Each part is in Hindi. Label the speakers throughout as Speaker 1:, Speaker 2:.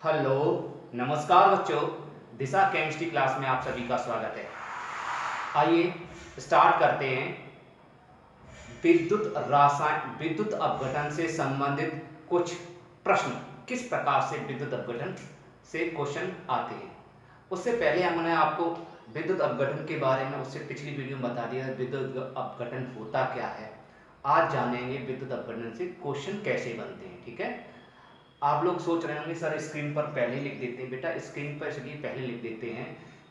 Speaker 1: हेलो, नमस्कार बच्चों। दिशा केमिस्ट्री क्लास में आप सभी का स्वागत है। आइए स्टार्ट करते हैं। विद्युत अपघटन से संबंधित कुछ प्रश्न। किस प्रकार से विद्युत अपघटन से क्वेश्चन आते हैं। उससे पहले हमने आपको विद्युत अपघटन के बारे में उससे पिछली वीडियो में बता दिया विद्युत अपघटन होता क्या है। आज जानेंगे विद्युत अपघटन से क्वेश्चन कैसे बनते हैं। ठीक है, आप लोग सोच रहे होंगे सर स्क्रीन पर पहले लिख देते हैं। बेटा स्क्रीन पर इसलिए पहले लिख देते हैं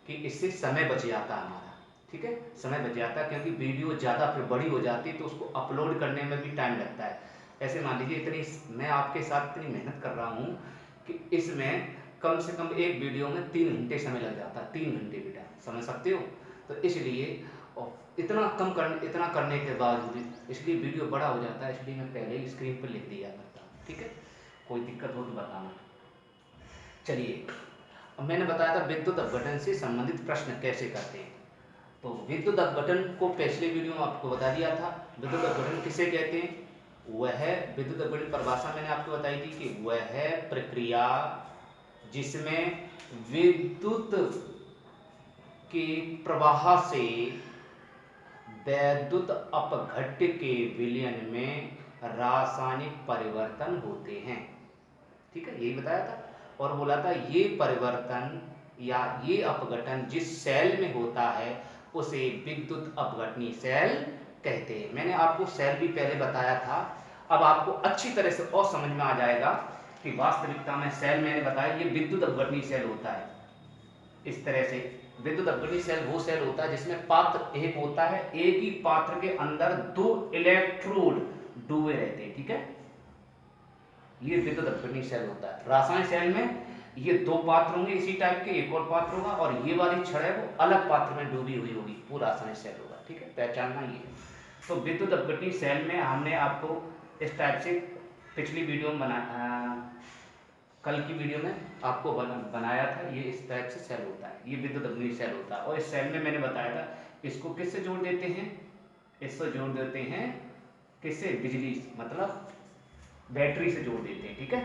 Speaker 1: कि इससे समय बच जाता है हमारा। ठीक है, समय बच जाता है क्योंकि वीडियो ज़्यादा फिर बड़ी हो जाती है तो उसको अपलोड करने में भी टाइम लगता है। ऐसे मान लीजिए इतनी मैं आपके साथ इतनी मेहनत कर रहा हूँ कि इसमें कम से कम एक वीडियो में 3 घंटे समय लग जाता है। 3 घंटे बेटा, समझ सकते हो। तो इसलिए इतना करने के बावजूद इसलिए वीडियो बड़ा हो जाता है, इसलिए मैं पहले ही स्क्रीन पर लिख दिया करता हूँ। ठीक है, कोई दिक्कत हो तो बताना। चलिए, अब मैंने बताया था विद्युत अपघटन से संबंधित प्रश्न कैसे करते हैं। तो विद्युत अपघटन को पिछले वीडियो में आपको बता दिया था। विद्युत अपघटन किसे कहते हैं। वह विद्युत अपघटन परिभाषा मैंने आपको बताई थी कि वह है प्रक्रिया जिसमें विद्युत के प्रवाह से वैद्युत अपघट्य के विलयन में रासायनिक परिवर्तन होते हैं। ठीक है, यही बताया था। और बोला था ये परिवर्तन या ये अपघटन जिस सेल में होता है उसे विद्युत अपघटनी सेल कहते हैं। मैंने आपको सेल भी पहले बताया था। अब आपको अच्छी तरह से और समझ में आ जाएगा कि वास्तविकता में सेल मैंने बताया ये विद्युत अपघटनी सेल होता है। इस तरह से विद्युत अपघटनी सेल वो सेल होता है जिसमें पात्र एक होता है, एक ही पात्र के अंदर 2 इलेक्ट्रोड डूबे रहते हैं। ठीक है, ये विद्युत अपघटनी सेल होता है। रासायनिक सेल में ये 2 पात्र होंगे इसी टाइप के, एक और पात्र होगा और ये वाली छड़ है वो अलग पात्र में डूबी हुई होगी, वो रासायनिक सेल होगा। ठीक है, पहचानना ये। तो विद्युत अपघटनी सेल में हमने आपको इस टाइप से पिछली वीडियो में कल की वीडियो में आपको बनाया था। ये इस टाइप से सेल होता है, ये विद्युत अपघटनी सेल होता है। और इस सेल में मैंने बताया था इसको किससे जोड़ देते हैं, इससे जोड़ देते हैं किससे, बिजली मतलब बैटरी से जोड़ देते हैं। ठीक है,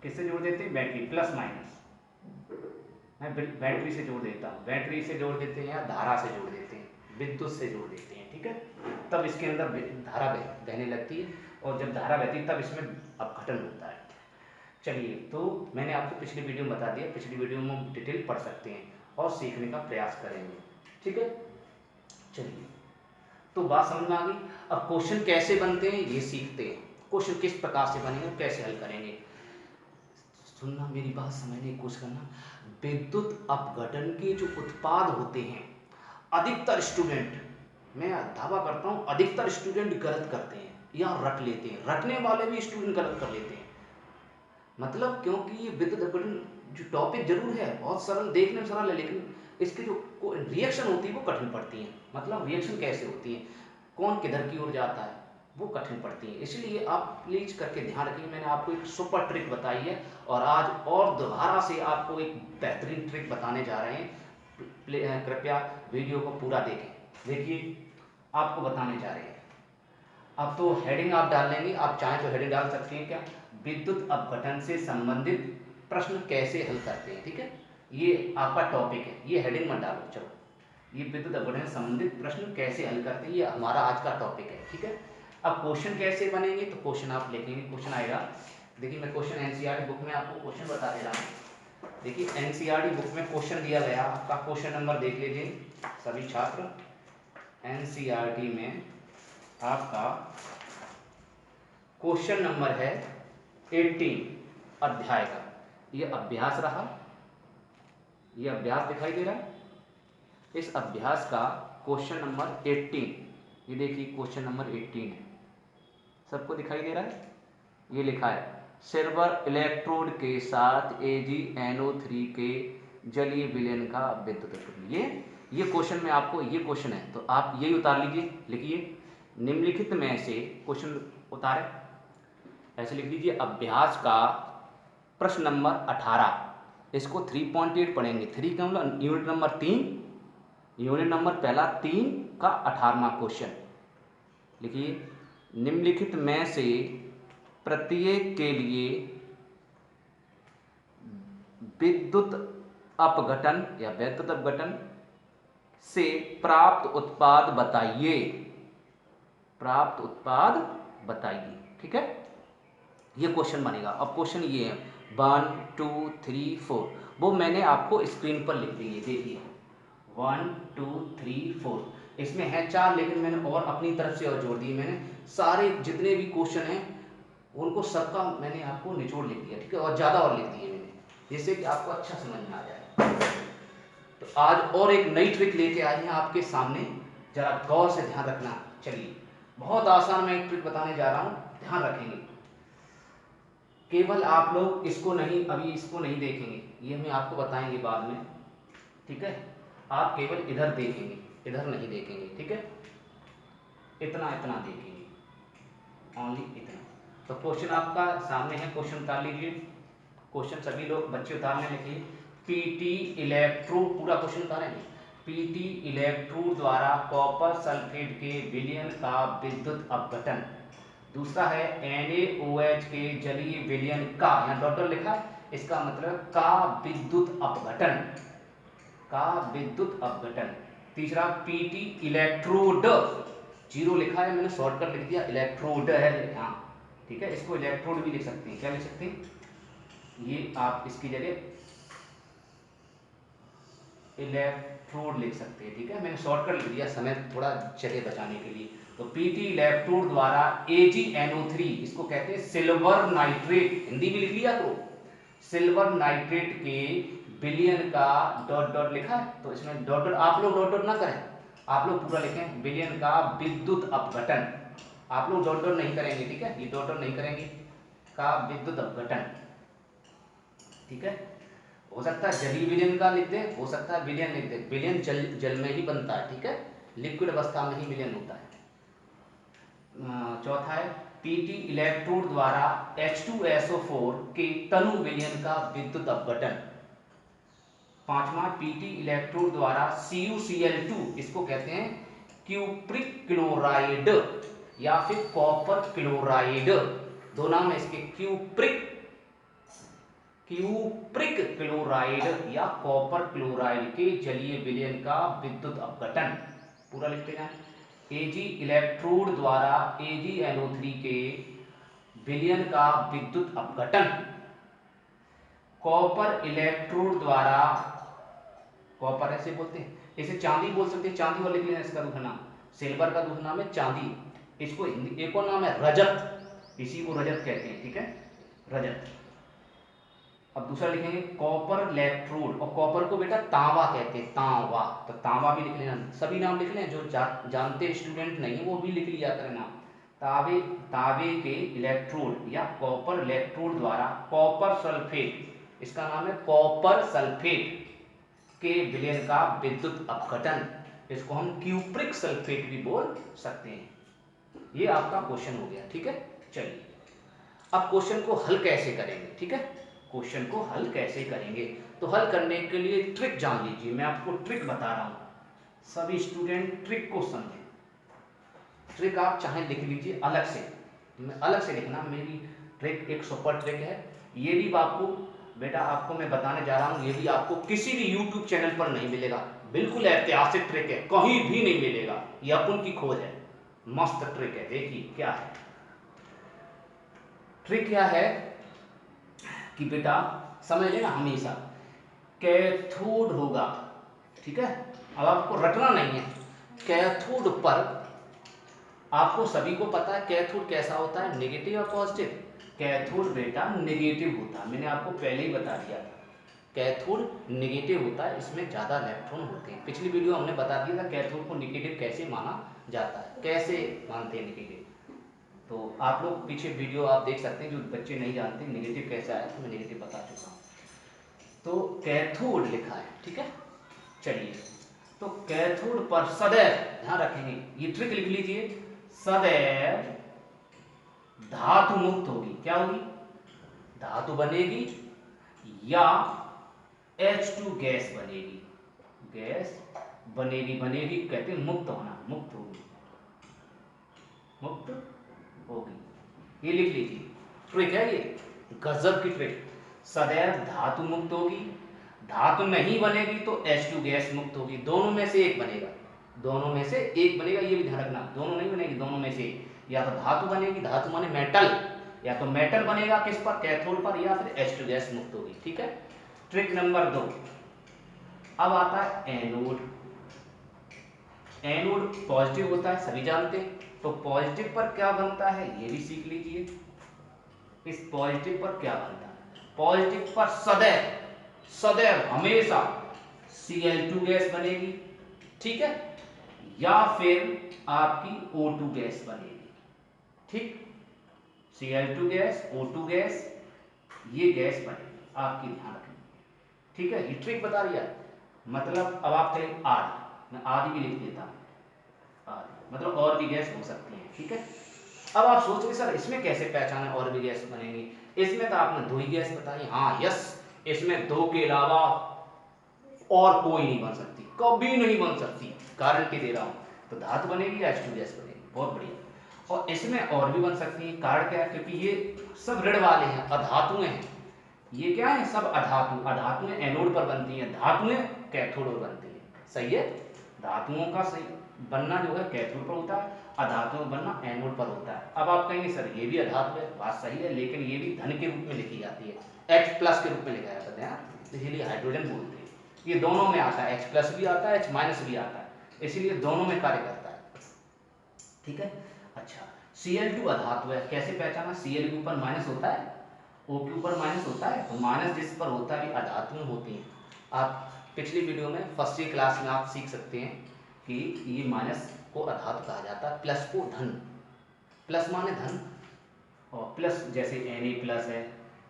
Speaker 1: किससे जोड़ देते हैं, बैटरी प्लस माइनस। मैं बैटरी से जोड़ देता हूँ, बैटरी से जोड़ देते हैं या धारा से जोड़ देते हैं, विद्युत से जोड़ देते हैं। ठीक है, तब इसके अंदर धारा बहने लगती है और जब धारा बहती है तब इसमें अपघटन होता है। चलिए, तो मैंने आपको पिछली वीडियो में बता दिया, पिछली वीडियो में हम डिटेल पढ़ सकते हैं और सीखने का प्रयास करेंगे। ठीक है, चलिए, तो बात समझ में आ गई। अब क्वेश्चन कैसे बनते हैं ये सीखते हैं। क्वेश्चन किस प्रकार से बनेंगे, कैसे हल करेंगे। सुनना, मेरी बात समझने की कोशिश करना। विद्युत अपघटन के जो उत्पाद होते हैं, अधिकतर स्टूडेंट, मैं दावा करता हूँ अधिकतर स्टूडेंट गलत करते हैं या रट लेते हैं। रटने वाले भी स्टूडेंट गलत कर लेते हैं। मतलब क्योंकि ये विद्युत अपघटन जो टॉपिक जरूर है बहुत सरल, देखने में सरल है, लेकिन इसकी जो रिएक्शन होती है वो कठिन पड़ती है। मतलब रिएक्शन कैसे होती है, कौन किधर की ओर जाता है, वो कठिन पड़ती है। इसलिए आप प्लीज करके ध्यान रखिए। मैंने आपको एक सुपर ट्रिक बताई है और आज और दोबारा से आपको एक बेहतरीन ट्रिक बताने जा रहे हैं। कृपया वीडियो को पूरा देखें। देखिए, आपको बताने जा रहे हैं। अब तो हेडिंग आप डाल लेंगे, आप चाहें तो हेडिंग डाल सकते हैं क्या, विद्युत अपघटन से संबंधित प्रश्न कैसे हल करते हैं। ठीक है, ये आपका टॉपिक है, ये हेडिंग मत डालो। चलो, ये विद्युत अपघटन से संबंधित प्रश्न कैसे हल करते हैं, ये हमारा आज का टॉपिक है। ठीक है, अब क्वेश्चन कैसे बनेंगे, तो क्वेश्चन आप लिखेंगे। क्वेश्चन आएगा, देखिए मैं क्वेश्चन एनसीईआरटी बुक में आपको क्वेश्चन बता दे रहा हूँ। देखिए एनसीईआरटी बुक में क्वेश्चन दिया गया, आपका क्वेश्चन नंबर देख लीजिए सभी छात्र। एनसीईआरटी में आपका क्वेश्चन नंबर है 18 अध्याय का। ये अभ्यास रहा, ये अभ्यास दिखाई दे रहा है। इस अभ्यास का क्वेश्चन नंबर 18, ये देखिए क्वेश्चन नंबर 18 है, सबको दिखाई दे रहा है। ये लिखा है सिल्वर इलेक्ट्रोड के साथ AgNO3 के जलीय विलयन का विद्युत अपघटन। ये क्वेश्चन में आपको, ये क्वेश्चन है तो आप यही उतार लीजिए। लिखिए निम्नलिखित में से, क्वेश्चन उतारे ऐसे लिख लीजिए, अभ्यास का प्रश्न नंबर 18, इसको 3.8 पढ़ेंगे। 3 का मतलब यूनिट नंबर 3, यूनिट नंबर पहला 3 का 18वां क्वेश्चन। लिखिए निम्नलिखित में से प्रत्येक के लिए विद्युत अपघटन या वैद्युत अपघटन से प्राप्त उत्पाद बताइए। प्राप्त उत्पाद बताइए, ठीक है, ये क्वेश्चन बनेगा। अब क्वेश्चन ये है 1 2 3 4, वो मैंने आपको स्क्रीन पर लिख दिए, देखिए 1 2 3 4, इसमें है 4 लेकिन मैंने और अपनी तरफ से और जोड़ दिए। मैंने सारे जितने भी क्वेश्चन हैं उनको सबका मैंने आपको निचोड़ लिख दिया, ठीक है, और ज़्यादा और लिख दिए मैंने, जिससे कि आपको अच्छा समझ में आ जाए। तो आज और एक नई ट्रिक लेके आई हैं आपके सामने, जरा गौर से ध्यान रखना। चलिए, बहुत आसान मैं एक ट्रिक बताने जा रहा हूँ, ध्यान रखेंगे। केवल आप लोग इसको नहीं, अभी इसको नहीं देखेंगे, ये हमें आपको बताएंगे बाद में, ठीक है। आप केवल इधर देखेंगे, इधर नहीं देखेंगे, ठीक है, इतना इतना देखेंगे, ओनली इतना। तो क्वेश्चन आपका सामने है, क्वेश्चन उतार लीजिए। क्वेश्चन सभी लोग बच्चे उतारने लिखिए। पीटी इलेक्ट्रोड, पूरा क्वेश्चन उतारेंगे। पीटी इलेक्ट्रोड द्वारा कॉपर सल्फेट के विलयन का विद्युत अपघटन। दूसरा है NaOH के जलीय विलयन का, यहाँ डॉट लिखा है, इसका मतलब का विद्युत अपघटन, का विद्युत अपघटन। तीसरा पीटी इलेक्ट्रोड, जीरो लिखा है, मैंने शॉर्टकट लिख दिया, इलेक्ट्रोड है, हाँ ठीक है, इसको इलेक्ट्रोड भी लिख सकते हैं। क्या लिख सकते हैं, ये आप इसकी जगह इलेक्ट्रोड लिख सकते हैं, ठीक है, मैंने शॉर्टकट लिख दिया समय थोड़ा जगह बचाने के लिए। तो पीटी इलेक्ट्रोड द्वारा AgNO3, इसको कहते हैं सिल्वर नाइट्रेट, हिंदी में लिख लिया करो, सिल्वर नाइट्रेट के विलयन का डॉट डॉट लिखा है, तो इसमें डॉट डॉट आप लोग डॉट डॉट ना करें, आप लोग पूरा लिखें, विलयन का विद्युत अपघटन। आप लोग डॉट डॉट नहीं करेंगे, ठीक है, ये डॉट डॉट नहीं करेंगे, का विद्युत अपघटन, ठीक है। हो सकता है जलीय विलयन का लिख दे, हो सकता है विलयन लिख दे, विलयन जल में ही बनता है, ठीक है, लिक्विड अवस्था में ही विलयन होता है। चौथा है पीटी इलेक्ट्रोड द्वारा H2SO4 के तनु विलयन का विद्युत अपघटन। पांचवा पीटी इलेक्ट्रोड द्वारा CuCl2, इसको कहते हैं क्यूप्रिक क्लोराइड या फिर कॉपर क्लोराइड, दो नाम है इसके, क्यूप्रिक क्लोराइड या कॉपर क्लोराइड के जलीय विलयन का विद्युत अपघटन, पूरा लिखते हैं। Ag इलेक्ट्रोड द्वारा AgNO3 के विलयन का विद्युत अपघटन। कॉपर इलेक्ट्रोड द्वारा, कॉपर ऐसे बोलते हैं, इसे चांदी बोल सकते हैं, चांदी वाले के लिए इसका दूसरा नाम, सिल्वर का दूसरा नाम है चांदी, इसको एक और नाम है रजत, इसी को रजत कहते हैं, ठीक है, रजत। अब दूसरा लिखेंगे कॉपर इलेक्ट्रोड, और कॉपर को बेटा तांबा कहते हैं, तांबा, तो तांबा भी लिख लेना, सभी नाम लिख लें, जो जानते स्टूडेंट नहीं है वो भी लिख लिया करें नाम। तांबे के इलेक्ट्रोड या कॉपर इलेक्ट्रोड द्वारा कॉपर सल्फेट, इसका नाम है कॉपर सल्फेट के विलयन का विद्युत अपघटन, इसको हम क्यूप्रिक सल्फेट भी बोल सकते हैं। ये आपका क्वेश्चन हो गया, ठीक है। चलिए अब क्वेश्चन को हल कैसे करेंगे, ठीक है, क्वेश्चन को हल कैसे करेंगे, तो हल करने के लिए ट्रिक जान लीजिए, मैं आपको ट्रिक बता रहा हूं, सभी स्टूडेंट ट्रिक को समझें। ट्रिक आप चाहे लिख लीजिए अलग से, अलग से लिखना, मेरी ट्रिक एक सुपर ट्रिक है, ये भी आपको बेटा, आपको मैं बताने जा रहा हूं, ये भी आपको किसी भी यूट्यूब चैनल पर नहीं मिलेगा, बिल्कुल ऐतिहासिक ट्रिक है, कहीं भी नहीं मिलेगा, ये अपन की खोज है, मस्त ट्रिक है। देखिए क्या है ट्रिक, क्या है कि बेटा समझ लेना हमेशा, कैथोड होगा, ठीक है, अब आपको रटना नहीं है, कैथोड पर, आपको सभी को पता है कैथोड कैसा होता है, नेगेटिव या पॉजिटिव, कैथोड बेटा नेगेटिव होता है, मैंने आपको पहले ही बता दिया था, कैथोड नेगेटिव होता है, इसमें ज़्यादा इलेक्ट्रॉन होते हैं, पिछली वीडियो हमने बता दिया था कैथोड को नेगेटिव कैसे माना जाता है, कैसे मानते हैं नेगेटिव, तो आप लोग पीछे वीडियो आप देख सकते हैं, जो बच्चे नहीं जानते नेगेटिव कैसा है, तो मैं नेगेटिव बता चुका हूँ। तो कैथोड लिखा है, ठीक है, चलिए, तो कैथोड पर सदैव, ध्यान रखेंगे, ये ट्रिक लिख लीजिए, सदैव धातु मुक्त होगी, क्या होगी, धातु बनेगी या H2 गैस बनेगी, गैस बनेगी, बनेगी कहते हैं मुक्त होना, मुक्त होगी, मुक्त होगी, ये लिख लीजिए, ट्रिक है ये, गजब की ट्रिक, सदैव धातु मुक्त होगी, धातु नहीं बनेगी तो H2 गैस मुक्त होगी। दोनों में से एक बनेगा, दोनों में से एक बनेगा, ये भी ध्यान रखना, दोनों नहीं बनेगी, दोनों में से या तो धातु बनेगी, धातु माने मेटल, या तो मेटल बनेगा किस पर, कैथोड पर, या फिर H2 गैस मुक्त होगी। ठीक है। ट्रिक नंबर 2, अब आता है एनोड। एनोड पॉजिटिव होता है, सभी जानते हैं, तो पॉजिटिव पर क्या बनता है ये भी सीख लीजिए। इस पॉजिटिव पर क्या बनता है, पॉजिटिव पर सदैव सदैव हमेशा Cl2 गैस बनेगी, ठीक है, या फिर आपकी O2 गैस बनेगी। ठीक, Cl2 गैस, O2 गैस, ये गैस बनेगी, आपकी ध्यान रखनी। ठीक है, ये ट्रिक बता रही है। मतलब अब आप कहें आदि, मैं आदि भी लिख देता हूं, आदि मतलब और भी गैस हो सकती है। ठीक है, अब आप सोच रहे सर इसमें कैसे पहचाने और भी गैस बनेंगी, इसमें तो आपने दो ही गैस बताई। हाँ यस, इसमें दो के अलावा और कोई नहीं बन सकती, कभी नहीं बन सकती, गारंटी दे रहा हूं। तो धातु बनेगी या H2 गैस बनेगी, बहुत बढ़िया। और इसमें और भी बन सकती है, कारण क्या है, क्योंकि ये सब ऋण वाले हैं, अधातुएं हैं, ये क्या है, सब अधातु, अधातुएं एनोड पर बनती हैं, धातुएं कैथोड पर बनती हैं। सही है, धातुओं का सही बनना जो है कैथोड पर होता है, अधातुओं का बनना एनोड पर होता है। अब आप कहेंगे सर ये भी अधातु है, बात सही है, लेकिन ये भी धन के रूप में लिखी जाती है, H+ के रूप में लिखा जाता है, इसीलिए हाइड्रोजन बोलते हैं। ये दोनों में आता है, H+ भी आता है, H- भी आता है, इसीलिए दोनों में कार्य करता है। ठीक है, अच्छा Cl2 अधातु है, कैसे पहचाना, Cl के ऊपर माइनस होता है, O के ऊपर माइनस होता है, तो माइनस जिस पर होता है अधातु होती हैं। आप पिछली वीडियो में फर्स्ट ईयर क्लास में आप सीख सकते हैं कि ये माइनस को अधातु कहा जाता है, प्लस को धन, प्लस माने धन, और प्लस जैसे Na+ है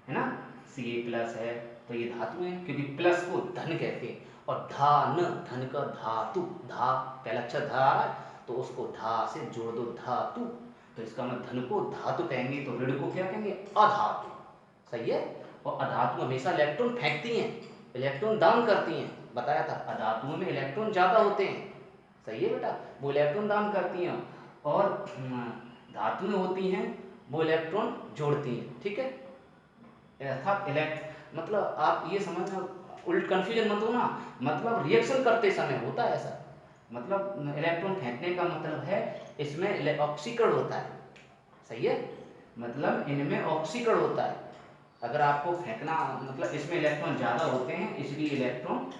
Speaker 1: ना, Ca+ है, तो ये धातु है, क्योंकि प्लस को धन कहते हैं। और धान, धन का धातु, धा पहला अक्षर धा आ रहा है, तो उसको धा से जोड़ दो, धातु, तो इसका मतलब धन को धातु कहेंगे, तो ऋण को क्या कहेंगे, अधातु। सही है, और अधातु हमेशा इलेक्ट्रॉन फेंकती हैं, इलेक्ट्रॉन दान करती हैं, बताया था अधातुओं में इलेक्ट्रॉन ज्यादा होते हैं। सही है बेटा, वो इलेक्ट्रॉन दान करती हैं, और धातुएं होती हैं वो इलेक्ट्रॉन जोड़ती हैं। ठीक है, अर्थात मतलब आप ये समझना, उल्ट कंफ्यूजन मत हो ना, मतलब रिएक्शन करते समय होता है ऐसा, मतलब इलेक्ट्रॉन फेंकने का मतलब है इसमें ऑक्सीकरण होता है। सही है, मतलब इनमें ऑक्सीकरण होता है, अगर आपको फेंकना मतलब इसमें इलेक्ट्रॉन ज्यादा होते हैं, इसलिए इलेक्ट्रॉन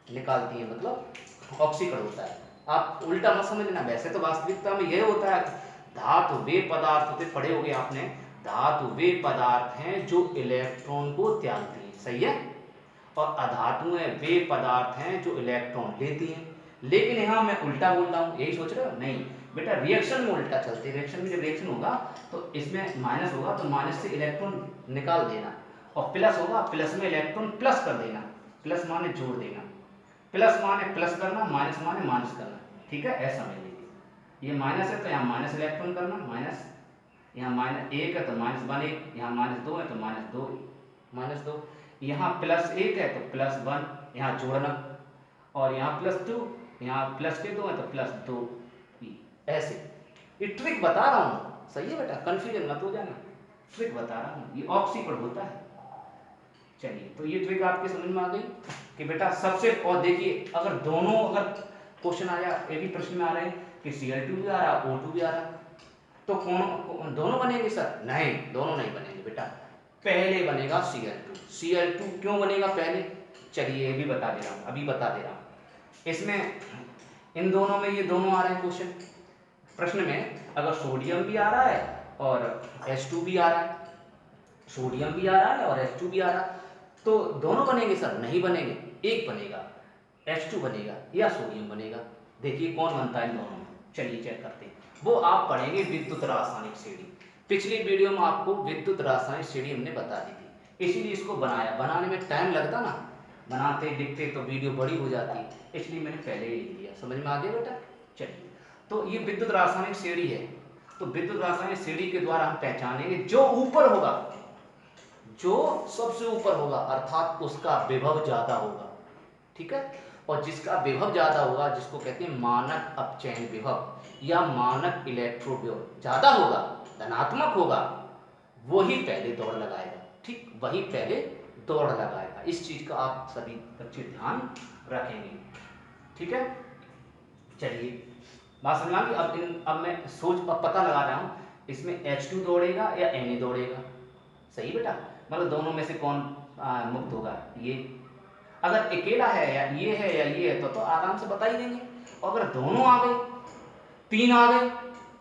Speaker 1: निकालती है, मतलब ऑक्सीकरण होता है। आप उल्टा मत समझना, वैसे तो वास्तविकता में यह होता है, धातु वे पदार्थ होते, पढ़े होंगे आपने, धातु वे पदार्थ हैं जो इलेक्ट्रॉन को त्यागती हैं। सही है, और अधातुएं वे पदार्थ हैं जो इलेक्ट्रॉन लेती हैं। लेकिन यहाँ मैं उल्टा बोल रहा हूँ, यही सोच रहे हो, नहीं बेटा, रिएक्शन में उल्टा चलते, रिएक्शन में जब रिएक्शन होगा तो इसमें माइनस होगा, तो माइनस से इलेक्ट्रॉन निकाल देना, और प्लस होगा, प्लस में इलेक्ट्रॉन प्लस कर देना, प्लस माने जोड़ देना, प्लस माने प्लस करना, माइनस माने माइनस करना। ठीक है, ऐसा समझ लीजिए, ये माइनस है तो यहाँ माइनस इलेक्ट्रॉन करना, माइनस, यहाँ -1 है तो -1, यहाँ -2 है तो -2, -2, यहाँ +1 है तो +1, यहाँ जोड़ना, और यहाँ +2, यहाँ प्लस के 2 है तो +2, ऐसे। ये ट्रिक बता रहा हूँ, सही है बेटा, कंफ्यूजन मत हो जाना, ट्रिक बता रहा हूँ, ये ऑक्सीकरण होता है। चलिए, तो ये ट्रिक आपके समझ में आ गई कि बेटा सबसे, और देखिए अगर दोनों, अगर क्वेश्चन आया, एक ही प्रश्न में आ रहे हैं कि Cl2 भी आ रहा, O2 भी आ रहा, तो कौन दोनों बनेंगे सर, नहीं दोनों नहीं बनेंगे बेटा, पहले बनेगा Cl2। Cl2 क्यों बनेगा पहले, चलिए ये भी बता दे रहा हूँ, अभी बता दे रहा हूँ। इसमें इन दोनों में, ये दोनों आ रहे हैं क्वेश्चन प्रश्न में, अगर सोडियम भी आ रहा है और H2 भी आ रहा है, सोडियम भी आ रहा है और H2 भी आ रहा है, तो दोनों बनेंगे सर, नहीं बनेंगे, एक बनेगा, H2 बनेगा या सोडियम बनेगा। देखिए कौन बनता है इन दोनों में, चलिए चेक करते हैं, वो आप पढ़ेंगे विद्युत रासायनिक श्रेणी। पिछली वीडियो में आपको विद्युत रासायनिक श्रेणी हमने बता दी थी, इसीलिए इसको बनाया, बनाने में टाइम लगता ना, बनाते लिखते तो वीडियो बड़ी हो जाती, इसलिए मैंने पहले ही लिख दिया। समझ में आ गया बेटा, चलिए, तो ये विद्युत रासायनिक श्रेणी है, तो विद्युत रासायनिक श्रेणी के द्वारा हम पहचानेंगे जो ऊपर होगा, जो सबसे ऊपर होगा, अर्थात उसका विभव ज्यादा होगा। ठीक है, और जिसका विभव ज्यादा होगा, जिसको कहते हैं मानक अपचयन विभव या मानक इलेक्ट्रोड विभव ज्यादा होगा, धनात्मक होगा, वही पहले दौड़ लगाएगा। ठीक, वही पहले दौड़ लगाएगा। इस चीज का आप सभी बच्चे ध्यान रखेंगे। ठीक है, चलिए बात समझ में आ गई। अब मैं अब पता लगा रहा हूँ इसमें H2 दौड़ेगा या Na दौड़ेगा। सही बेटा, मतलब दोनों में से कौन मुक्त होगा। ये अगर अकेला है या ये है या ये है तो आराम से बता ही देंगे। और अगर दोनों आ गए, तीन आ गए,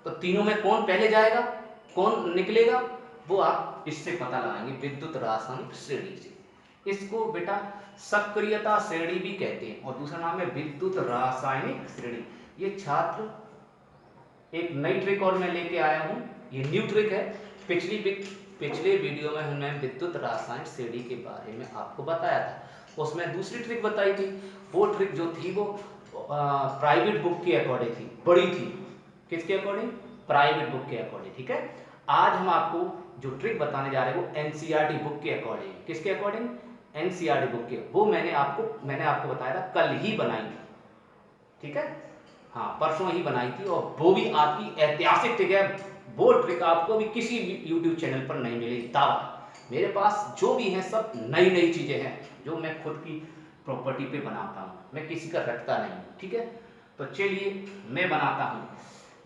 Speaker 1: तो तीनों में कौन पहले जाएगा, कौन निकलेगा, वो आप इससे पता लगाएंगे, विद्युत रासायनिक श्रेणी से। इसको बेटा सक्रियता श्रेणी भी कहते हैं और दूसरा नाम है विद्युत रासायनिक श्रेणी। ये छात्र एक नई ट्रिक और मैं लेके आया हूं, ये न्यू ट्रिक है। पिछले वीडियो में हमने विद्युत रासायनिक श्रेणी के बारे में आपको बताया था, उसमें दूसरी ट्रिक बताई थी। वो ट्रिक जो थी वो प्राइवेट बुक के अकॉर्डिंग थी, बड़ी थी। किसके अकॉर्डिंग, प्राइवेट बुक के अकॉर्डिंग। ठीक है, आज हम आपको जो ट्रिक बताने जा रहे हैं वो एनसीईआरटी बुक के अकॉर्डिंग। किसके अकॉर्डिंग, एनसीईआरटी बुक के। वो मैंने आपको बताया था, कल ही बनाई थी। ठीक है, हाँ परसों ही बनाई थी और वो भी आपकी ऐतिहासिक ट्रिक है। वो ट्रिक आपको भी किसी भी यूट्यूब चैनल पर नहीं मिलेगी। दावा, मेरे पास जो भी है सब नई नई चीजें हैं जो मैं खुद की प्रॉपर्टी पे बनाता हूँ, मैं किसी का रखता नहीं। ठीक है, तो चलिए मैं बनाता हूँ।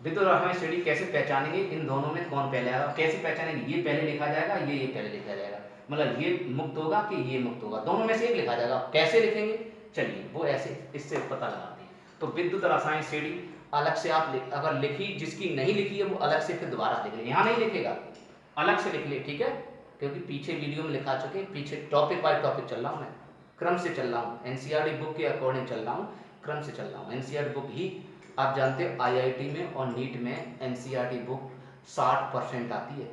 Speaker 1: विद्युत रासायनिक श्रेणी कैसे पहचानेंगे, इन दोनों में कौन पहले आएगा, कैसे पहचानेंगे, ये पहले लिखा जाएगा, ये पहले लिखा जाएगा, मतलब ये मुक्त होगा कि ये मुक्त होगा, दोनों में से एक लिखा जाएगा। कैसे लिखेंगे, चलिए वो ऐसे इससे पता लगाते हैं। तो विद्युत रासायनिक श्रेणी अलग से आप अगर लिखी, जिसकी नहीं लिखी है वो अलग से फिर दोबारा लिख ले, यहाँ नहीं लिखेगा, अलग से लिख ले। ठीक है, क्योंकि पीछे वीडियो में लिखा चुके, पीछे टॉपिक बाय टॉपिक चल रहा हूँ, मैं क्रम से चल रहा हूँ, एनसीईआरटी बुक के अकॉर्डिंग चल रहा हूँ, क्रम से चल रहा हूँ। एनसीईआरटी बुक ही आप जानते हो आईआईटी में और नीट में एनसीईआरटी बुक 60% आती है,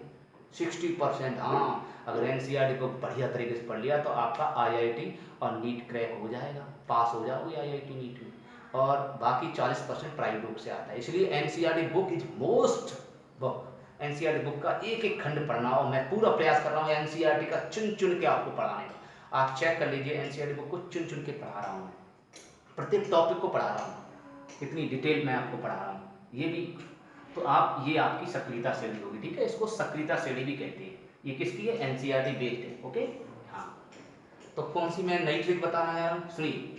Speaker 1: 60%। हाँ, अगर एनसीईआरटी बुक बढ़िया तरीके से पढ़ लिया तो आपका आईआईटी और नीट क्रैक हो जाएगा, पास हो जाओगे आईआईटी नीट में। और बाकी 40% प्राइवेट बुक से आता है, इसलिए NCERT book is most book. NCERT book का एक एक खंड पढ़ना, और मैं पूरा प्रयास कर रहा हूँ एनसीईआरटी का चुन चुन के आपको पढ़ाने का। आप चेक कर लीजिए, एनसीईआरटी बुक को चुन चुन के पढ़ा रहा हूँ मैं, प्रत्येक टॉपिक को पढ़ा रहा हूँ, इतनी डिटेल में आपको पढ़ा रहा हूँ। ये भी तो आप, ये आपकी सक्रियता श्रेणी होगी। ठीक है, इसको सक्रियता श्रेणी भी कहते हैं। ये किसकी है, एनसीईआरटी बेस्ड है। ओके, हाँ, तो कौन सी मैं नई ट्रिक बताना जा रहा हूँ, सुनिए।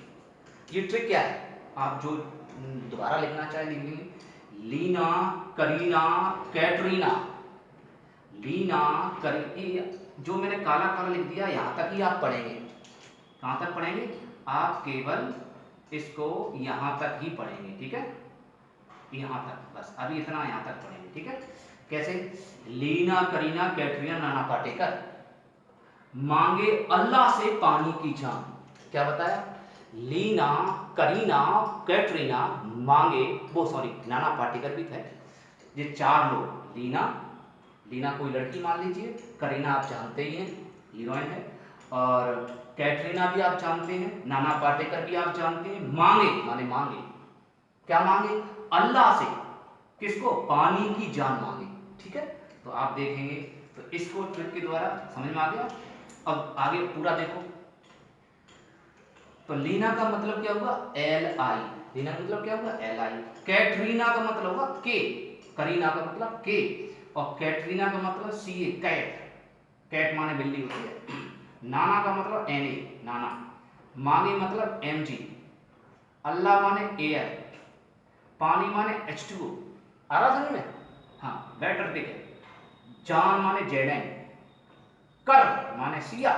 Speaker 1: ये ट्रिक क्या है, आप जो दोबारा लिखना चाहे लिख लीजिए। लीना, करीना, कैटरीना। लीना, करीना, जो मैंने काला काला लिख दिया यहाँ तक ही आप पढ़ेंगे। कहाँ तक पढ़ेंगे, आप केवल इसको यहाँ तक ही पढ़ेंगे। ठीक है, यहाँ तक बस, अभी इतना यहाँ तक पढ़ेंगे। ठीक है, कैसे, लीना, करीना, कैटरीना, नाना पाटेकर मांगे अल्लाह से पानी की जान। क्या बताया, लीना, करीना, कैटरीना मांगे, वो सॉरी नाना पाटेकर भी थे। ये चार लोग, लीना कोई लड़की मान लीजिए, करीना आप जानते ही हैं हीरोइन है, और कैटरीना भी आप जानते हैं, नाना पाटेकर भी आप जानते हैं। मांगे माने मांगे, क्या मांगे, अल्लाह से, किसको, पानी की जान मांगे। ठीक है, तो आप देखेंगे तो इसको ट्रिक के द्वारा समझ में आ गया। अब आगे पूरा देखो, तो लीना का मतलब क्या होगा, एल आई, लीना का मतलब क्या होगा, एल आई। कैटरीना का मतलब होगा के, करीना का मतलब के, और कैटरीना का मतलब सी ए, कैट, कैट माने बिल्ली होती है। नाना का मतलब एन ए, नाना। मांगे मतलब एम जी। अल्लाह माने एयर, पानी माने H2O। आ रहा समझ में, हाँ बेटर दिखे। जान माने जेड, कर माने सिया,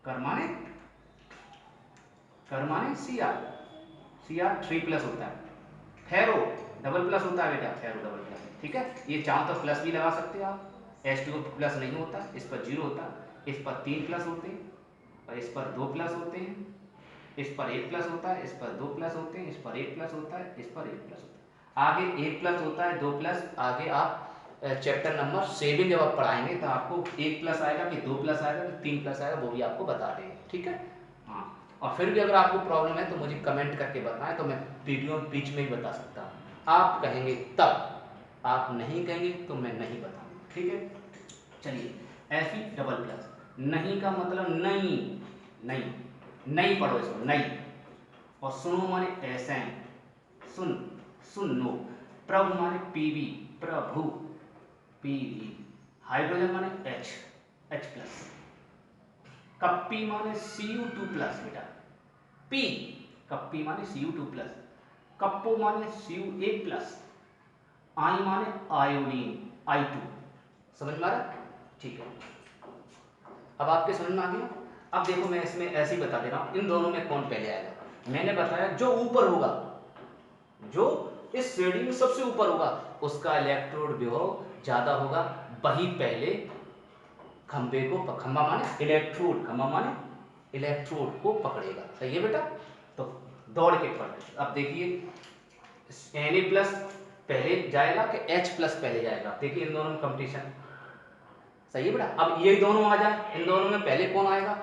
Speaker 1: कर माने सिया, सिया 3+ होता है। फेरो डबल प्लस होता है बेटा, फेरो डबल प्लस। ठीक है, ये चाहो तो प्लस भी लगा सकते हो आप, H2O प्लस नहीं होता, इस पर 0 होता, इस पर 3 प्लस होते हैं, और इस पर 2 प्लस होते हैं, इस पर 1 प्लस होता है, इस पर 2 प्लस होते हैं, इस पर 1 प्लस होता है, इस पर 1 प्लस होता है। आगे 1 प्लस होता है, 2 प्लस, आगे आप चैप्टर नंबर 7 जब आप पढ़ाएंगे तो आपको 1 प्लस आएगा कि 2 प्लस आएगा कि 3 प्लस आएगा, वो भी आपको बता देंगे। ठीक है, हाँ, और फिर भी अगर आपको प्रॉब्लम है तो मुझे कमेंट करके बताएं, तो मैं वीडियो बीच में ही बता सकता हूँ। आप कहेंगे तब, आप नहीं कहेंगे तो मैं नहीं बताऊँगा। ठीक है, चलिए, Fe डबल प्लस, नहीं का मतलब नहीं, नहीं, नहीं पढ़ो इसको, नहीं। और सुनो माने एसएन, सुन, सुनो। प्रभु माने पीवी, प्रभु, पीवी, हाइड्रोजन माने H, H प्लस। कप्पी माने Cu2 प्लस बेटा, P कप्पी माने Cu2 प्लस, कप्पो माने Cu1 प्लस, आई माने आयोडीन I2। समझ में आ रहा? ठीक है, अब आपके समझ में आ गया। अब देखो मैं इसमें ऐसे ही बता दे रहा हूं, इन दोनों में कौन पहले आएगा। मैंने बताया जो ऊपर होगा, जो इस श्रेणी में सबसे ऊपर होगा उसका इलेक्ट्रोड विभव ज्यादा होगा, वही पहले खंबे को, खंबा माने इलेक्ट्रोड, खंबा माने इलेक्ट्रोड को पकड़ेगा। सही है बेटा? तो दौड़ के पकड़। अब देखिए Na प्लस पहले जाएगा कि H प्लस पहले जाएगा, देखिए इन दोनों में कंपटीशन। सही है बेटा? अब ये दोनों आ जाए, इन दोनों में पहले कौन आएगा?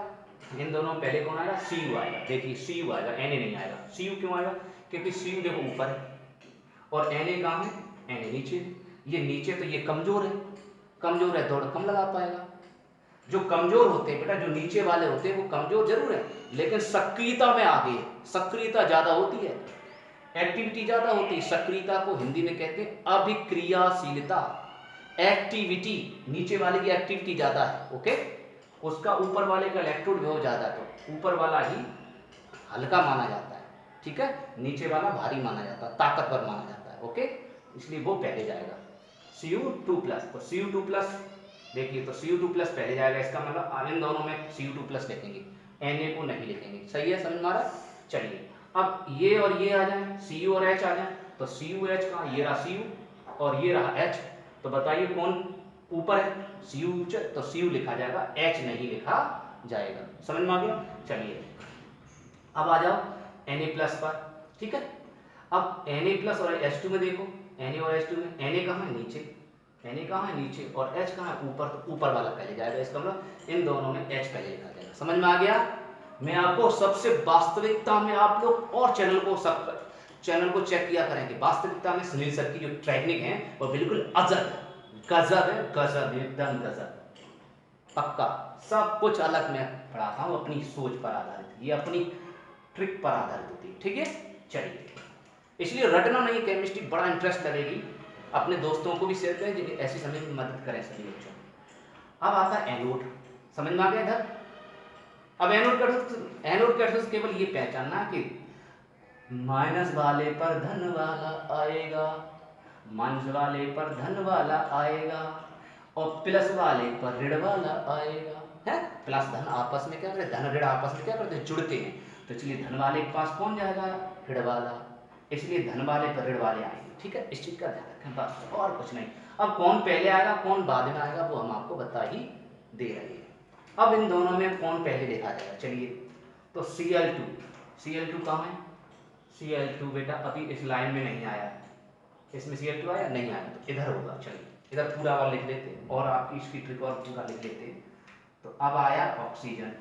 Speaker 1: इन दोनों में पहले कौन आएगा? Cu आएगा। देखिए Cu आएगा, Na नहीं आएगा। Cu क्यों आएगा? क्योंकि Cu देखो ऊपर है और Na कहाँ है? Na नीचे। ये नीचे तो ये कमजोर है, कमजोर है दौड़ कम लगा पाएगा। जो कमजोर होते हैं बेटा, जो नीचे वाले होते हैं वो कमजोर जरूर है लेकिन सक्रियता में आगे है, सक्रियता ज्यादा होती है, एक्टिविटी ज्यादा होती है। सक्रियता को हिंदी में कहते हैं अभिक्रियाशीलता, एक्टिविटी। नीचे वाले की एक्टिविटी ज्यादा है, ओके, उसका ऊपर वाले का इलेक्ट्रोड विभव ज्यादा है, तो ऊपर वाला ही हल्का माना जाता है, ठीक है, नीचे वाला भारी माना जाता है, ताकतवर माना जाता है, ओके, इसलिए वो पहले जाएगा। Cu2 प्लस, तो Cu2 प्लस देखिए, तो Cu2 प्लस पहले जाएगा, इसका मतलब इन दोनों में Cu2 प्लस लिखेंगे, Na को नहीं लिखेंगे। सही है, समझ में आ रहा है? चलिए अब ये और ये आ जाए, Cu और H आ जाए, तो CuH का ये रहा Cu और ये रहा H, तो बताइए कौन ऊपर है? Cu, तो Cu लिखा जाएगा, H नहीं लिखा जाएगा। समझ में आ गया? चलिए अब आ जाओ Na प्लस पर, ठीक है। अब Na प्लस और H2 में देखो, Na और H2 में Na कहाँ है? नीचे, Na कहाँ है? नीचे, और H कहाँ है? ऊपर, तो ऊपर वाला पहले जाएगा, इसका मतलब इन दोनों में H पहले लिखा जाएगा। समझ में आ गया? मैं आपको सबसे वास्तविकता में, आप लोग और चैनल को चेक किया करें कि वास्तविकता में सुनील सर की जो टेक्निक है वो बिल्कुल अजब, गजब है, गजब, एकदम गजब, पक्का। सब कुछ अलग मैं पढ़ाता हूँ, अपनी सोच पर आधारित, ये अपनी ट्रिक पर आधारित होती है, ठीक है। चलिए, इसलिए रटना नहीं, केमिस्ट्री बड़ा इंटरेस्ट लगेगी, अपने दोस्तों को भी शेयर करें जिन्हें ऐसे समय में मदद करें सभी बच्चों। अब आता है एनोड, समझ में आ गया इधर? अब एनोड कैथोड केवल ये पहचानना कि माइनस वाले पर धन वाला आएगा, माइनस वाले पर धन वाला आएगा और प्लस वाले पर ऋण वाला आएगा, है? प्लस धन आपस में क्या करते, धन ऋण आपस में क्या करते हैं? जुड़ते हैं, तो इसलिए धन वाले के पास कौन जाएगा? ऋण वाला, इसलिए धन वाले पर ऋण वाले आएंगे, ठीक है, इस चीज का ध्यान रखें, बस और कुछ नहीं। अब कौन पहले आएगा कौन बाद में आएगा वो हम आपको बता ही दे रहे हैं। अब इन दोनों में कौन पहले देखा जाएगा, चलिए, तो Cl2 कहाँ है? Cl2 बेटा अभी इस लाइन में नहीं आया, इसमें Cl2 आया नहीं आया, तो इधर होगा। चलिए इधर पूरा वाला लिख लेते हैं और आपकी इसकी ट्रिक और पूरा लिख लेते हैं। तो अब आया ऑक्सीजन,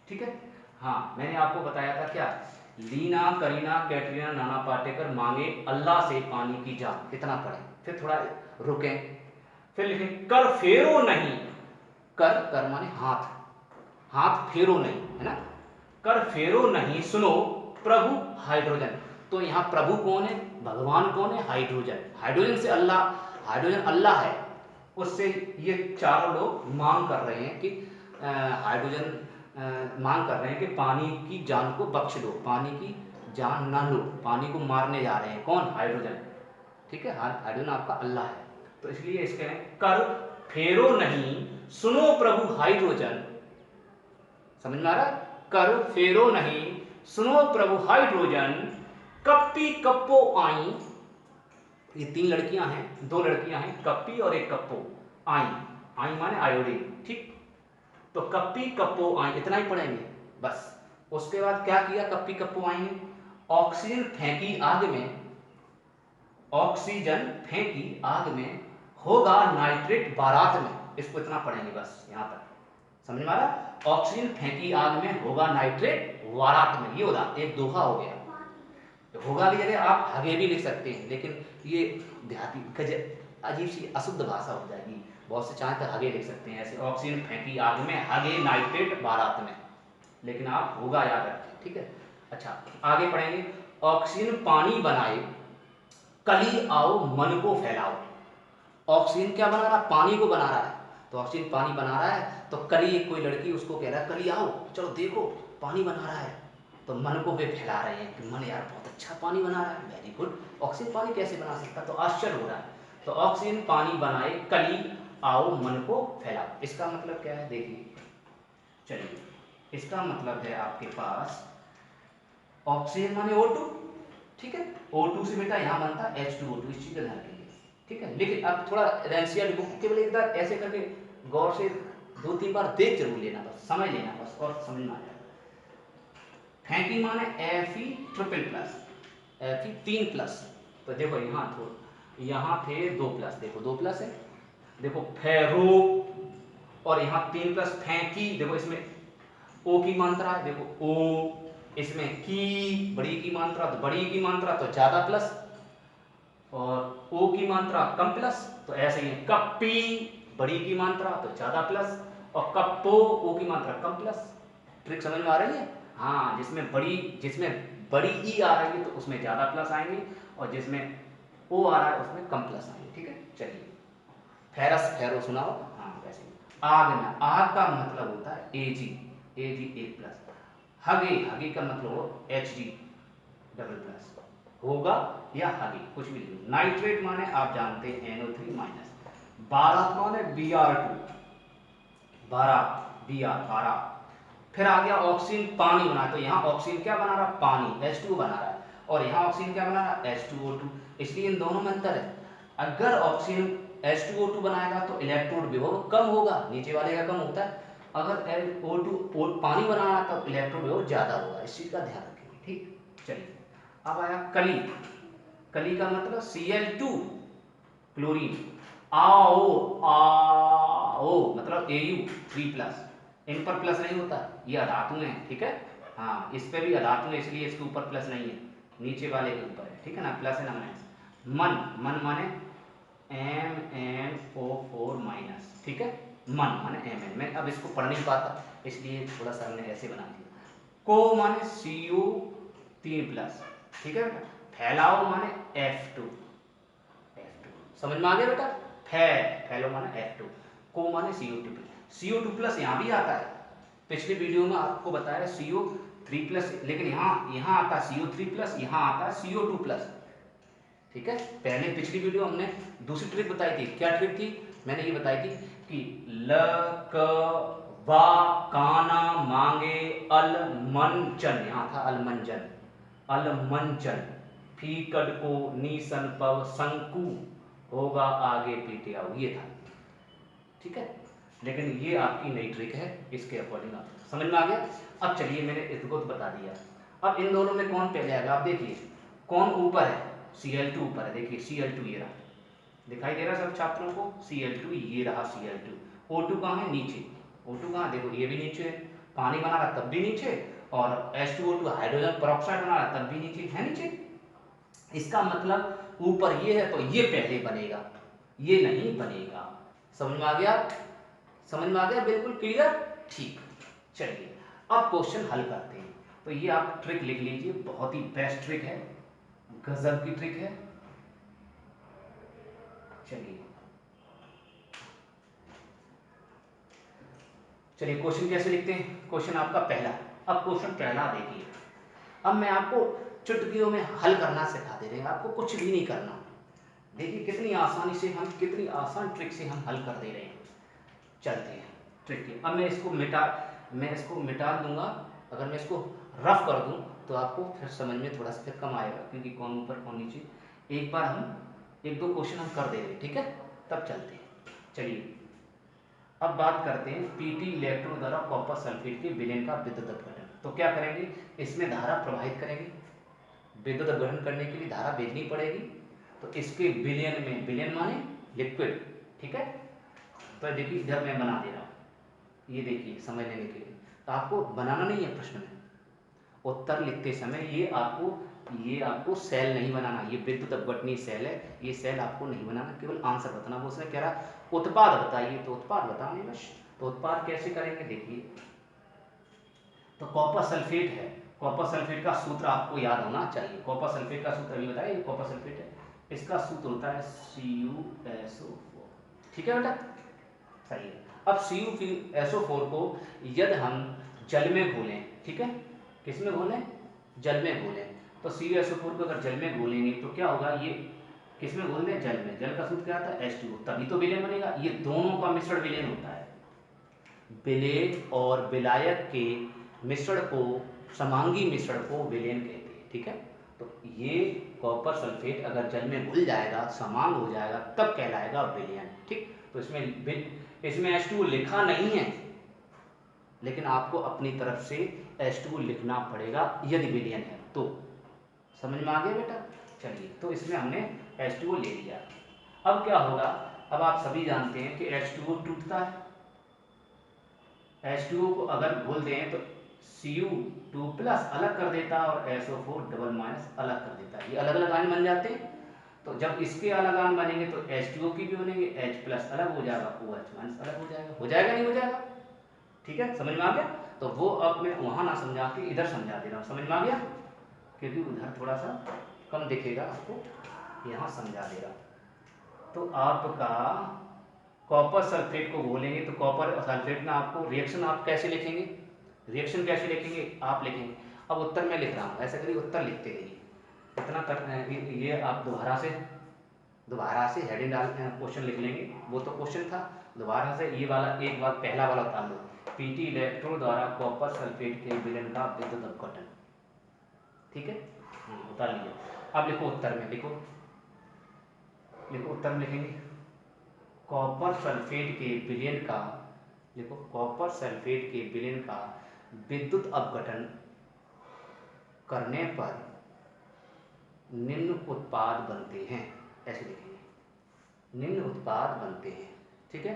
Speaker 1: ठीक है। हाँ, मैंने आपको बताया था क्या, लीना, करीना, कैटरीना, नाना पाटेकर मांगे अल्लाह से पानी की जान, इतना पढ़े, फिर थोड़ा रुके, फिर लिखें कर फेरो नहीं, कर माने हाथ, हाथ फेरो नहीं, है ना, कर फेरो नहीं, सुनो प्रभु हाइड्रोजन। तो यहाँ प्रभु कौन है? भगवान कौन है? हाइड्रोजन। हाइड्रोजन से अल्लाह, हाइड्रोजन अल्लाह है, उससे ये चारों लोग मांग कर रहे हैं कि हाइड्रोजन मांग कर रहे हैं कि पानी की जान को बख्श दो, पानी की जान ना लो, पानी को मारने जा रहे हैं, कौन? हाइड्रोजन, ठीक है, हाइड्रोजन आपका अल्लाह है, तो इसलिए इसके कर फेरो नहीं, सुनो प्रभु हाइड्रोजन। समझ में आ रहा? कर फेरो नहीं, सुनो प्रभु हाइड्रोजन, कप्पी कप्पो आई, ये तीन लड़कियां हैं, दो लड़कियां हैं, कप्पी और एक कप्पो, आई, आई माने आयोडीन, ठीक, तो कप्पी कप्पो आई, इतना ही पढ़ेंगे बस। उसके बाद क्या किया कप्पी कप्पो आई ने? ऑक्सीजन फेंकी आग में, ऑक्सीजन फेंकी आग में, होगा नाइट्रेट बारात में, इसको इतना पढ़ेंगे बस यहां तक। समझ में आ रहा? ऑक्सीजन फेंकी आग में, होगा नाइट्रेट बारात में, ये होगा एक दोहा हो गया। होगा की जगह आप हगे भी लिख सकते हैं, लेकिन ये देहाती अजीब सी अशुद्ध भाषा हो जाएगी, बहुत से चाहे तो हगे लिख सकते हैं, ऐसे ऑक्सीजन फेंकी आग में, हगे नाइट्रेट बारात में, लेकिन आप होगा याद रखें, ठीक है। अच्छा आगे पढ़ेंगे, ऑक्सीजन पानी बनाए, कली आओ मन को फैलाओ, ऑक्सीजन क्या बना रहा है, पानी को बना रहा है। तो ऑक्सीजन पानी बना रहा है, तो कली एक कोई लड़की उसको कह रहा है कली आओ चलो देखो पानी बना रहा है, तो मन को वे फैला रहे हैं कि मन यार बहुत अच्छा पानी बना रहा है, वेरी गुड, ऑक्सीजन पानी कैसे बना सकता, तो आश्चर्य हो रहा है। तो ऑक्सीजन पानी बनाए कली आओ मन को फैलाओ, इसका मतलब क्या है देखिए, चलिए इसका मतलब है आपके पास ऑक्सीजन माने O2, ठीक है, O2 से बेटा यहाँ बनता है H2O2, इस चीज का ध्यान रखेंगे, ठीक है। लेकिन अब थोड़ा एनसीईआरटी बुक केवल एक बार ऐसे करके गौर से 2-3 बार देख जरूर लेना, बस समझ लेना बस और समझ में आ जाएगा। फैंकी माने Fe triple plus, Fe 3 plus, तो देखो यहाँ थे 2 प्लस, देखो 2 प्लस है, देखो फेरो, और यहाँ 3 प्लस फैंकी, देखो इसमें O की मात्रा है, देखो O, इसमें की बड़ी की मात्रा, तो बड़ी की मात्रा तो ज्यादा प्लस, और O की मात्रा कम प्लस, तो ऐसे ही कप्पी बड़ी की मात्रा तो ज्यादा प्लस, और कप्पो O की मात्रा कम प्लस। ट्रिक समझ में आ रही है? हाँ, जिसमें बड़ी ई आ रही है तो उसमें ज्यादा प्लस आएंगे, और जिसमें O आ रहा है उसमें कम प्लस आएंगे, ठीक है। चलिए फेरस फेरो सुनाओ, हाँ वैसे आग ना, आग का मतलब होता है Ag, Ag 1 प्लस, हगे का मतलब हो Hg डबल प्लस, होगा या हगे कुछ भी नहीं। नाइट्रेट माने आप जानते हैं NO3 माइनस, बारात माने Br2, 12 फिर आ गया ऑक्सीजन पानी बना, तो यहाँ ऑक्सीजन क्या बना रहा, पानी H2 बना रहा है, और यहाँ ऑक्सीजन क्या बना रहा है H2O2, इसलिए इन दोनों में अंतर है। अगर ऑक्सीजन H2O2 बनाएगा तो इलेक्ट्रोड विभव कम होगा, नीचे वाले का कम होता है, अगर O2 पानी बनाना तो इलेक्ट्रोड विभव ज्यादा होगा, इस चीज का ध्यान रखेंगे, ठीक। चलिए अब आया कली, कली का मतलब Cl2 क्लोरीन, आओ मतलब Au 3 प्लस, इन पर प्लस नहीं होता, ये अधातु है, ठीक है। हाँ इस पे भी अधातु है इसलिए इसके ऊपर प्लस नहीं है, नीचे वाले के ऊपर है, ठीक है ना, प्लस है ना माइनस। मन माने MnO4 माइनस, ठीक है, मन माने Mn, मैं अब इसको पढ़ नहीं पाता इसलिए थोड़ा सा हमने ऐसे बना दिया। को माने CO3 प्लस, ठीक है बेटा। फैलाओ माने F2, समझ में आ गया बेटा, फैलो माने F2, को माने CO2 प्लस यहाँ भी आता है, पिछले वीडियो में आपको बताया CO3 प्लस, लेकिन यहाँ आता है CO3 प्लस, यहाँ आता है CO2 प्लस, ठीक है। पहले पिछली वीडियो हमने दूसरी ट्रिक बताई थी, क्या ट्रिक थी, मैंने ये बताई थी कि ल क वा काना मांगे अलमंचन, यहाँ था अलमंचन, फी कड को नीसन पव शंकु, होगा आगे पीटे आओ, ये था, ठीक है। लेकिन ये आपकी नई ट्रिक है, इसके अकॉर्डिंग आप समझ में आ गया। अब चलिए मैंने इसको तो बता दिया, अब इन दोनों में कौन पहले आएगा, आप देखिए कौन ऊपर है, Cl2 ऊपर है, देखिए Cl2 ये रहा, दिखाई दे रहा है सब छात्रों को, Cl2 ये रहा Cl2, O2 कहाँ है, नीचे, O2 कहाँ, देखो ये भी नीचे है, पानी बना रहा तब भी नीचे, और H2O2 हाइड्रोजन पेरोक्साइड बना रहा तब भी नीचे है, नीचे। इसका मतलब ऊपर ये है तो ये पहले बनेगा, ये नहीं बनेगा, समझ में आ गया, समझ में आ गया, बिल्कुल क्लियर, ठीक। चलिए अब क्वेश्चन हल करते हैं, तो ये आप ट्रिक लिख लीजिए, बहुत ही बेस्ट ट्रिक है, गजब की ट्रिक है। चलिए क्वेश्चन कैसे लिखते हैं, क्वेश्चन आपका पहला, अब क्वेश्चन पहला देखिए, अब मैं आपको चुटकियों में हल करना सिखा दे रहे हैं, आपको कुछ भी नहीं करना, देखिए कितनी आसानी से हम, कितनी आसान ट्रिक से हम हल कर दे रहे हैं। चलते हैं ट्रिक की, अब मैं इसको मिटा दूंगा, अगर मैं इसको रफ कर दूं तो आपको फिर समझ में थोड़ा सा फिर कम आएगा, क्योंकि कौन ऊपर कौन नीचे, एक बार हम 1-2 क्वेश्चन हम कर दे रहे हैं, ठीक है, तब चलते हैं। चलिए अब बात करते हैं पीटी इलेक्ट्रोड द्वारा कॉपर सल्फेट के विलयन का विद्युत अपघटन, तो क्या करेंगे, इसमें धारा प्रवाहित करेंगे, विद्युत अपघटन करने के लिए धारा भेजनी पड़ेगी, तो इसके विलयन में, विलयन माने लिक्विड, ठीक है। तो देखिए इधर मैं बना दे रहा हूँ, ये देखिए समझ लेने के लिए, तो आपको बनाना नहीं है प्रश्न में, उत्तर लिखते समय ये आपको सेल नहीं बनाना, ये विद्युत अपघटनीय सेल है, ये सेल आपको नहीं बनाना, केवल आंसर बताना। वो उसने कह रहा उत्पाद बताइए, तो उत्पाद बताने बस, तो उत्पाद कैसे करेंगे देखिए, तो कॉपर सल्फेट है, कॉपर सल्फेट का सूत्र आपको याद होना चाहिए, कॉपर सल्फेट का सूत्र अभी बताया, ये कॉपर सल्फेट है, इसका सूत्र होता है CuSO4, ठीक है बेटा, सही है। अब CuSO4 को यदि हम जल में घोलें, ठीक है, किस में घोलें, जल में घोलें, तो CuSO4 को अगर जल में घोलेंगे तो क्या होगा, ये किस में घोल दें, जल में, जल का सूत्र क्या आता है H2O, तभी तो विलयन बनेगा। ये दोनों का मिश्रण विलयन होता है। विलेय और विलायक के मिश्रण को, समांगी मिश्रण को विलयन कहते हैं, ठीक है। तो ये कॉपर सल्फेट अगर जल में घुल जाएगा, समांग हो जाएगा, तब कहलाएगा विलयन, ठीक। तो इसमें H2O लिखा नहीं है, लेकिन आपको अपनी तरफ से H2O लिखना पड़ेगा यदि विलयन है तो। समझ में आ गया बेटा, चलिए, तो इसमें हमने H2O ले लिया। अब क्या होगा, अब आप सभी जानते हैं कि H2O टूटता है। H2O को अगर घोल दें तो Cu2 प्लस अलग कर देता है और SO4 डबल माइनस अलग कर देता है। ये अलग अलग आयन बन जाते हैं। तो जब इसके अलग आयन बनेंगे तो H2O की भी बनेंगे, H प्लस अलग हो जाएगा, OH माइनस अलग हो जाएगा नहीं हो जाएगा, ठीक है, समझ में आ गया। तो वो अब मैं वहां ना समझा के इधर समझा दे रहा हूँ, समझ में आ गया, क्योंकि उधर थोड़ा सा कम दिखेगा आपको, यहाँ समझा दे रहा हूँ। तो आपका कॉपर सल्फेट को घोलेंगे तो कॉपर और सल्फेट में आपको रिएक्शन आप कैसे लिखेंगे, रिएक्शन कैसे लिखेंगे, आप लिखेंगे। अब उत्तर मैं लिख रहा हूँ, ऐसा करिए उत्तर लिखते रहिए, इतना कर ये आप दोबारा से हेडिंग डाल क्वेश्चन लिख लेंगे, वो तो क्वेश्चन था। दोबारा से ये वाला एक बार पहला वाला उतार लो, पीटी इलेक्ट्रोड द्वारा कॉपर सल्फेट के विलयन का विद्युत अपघटन, ठीक है, उतार लीजिए। अब लिखो उत्तर में, लिखो उत्तर में लिखेंगे कॉपर सल्फेट के विलयन का, देखो कॉपर सल्फेट के विलयन का विद्युत अपघटन करने पर निम्न उत्पाद बनते हैं, ऐसे लिखेंगे, निम्न उत्पाद बनते हैं, ठीक है।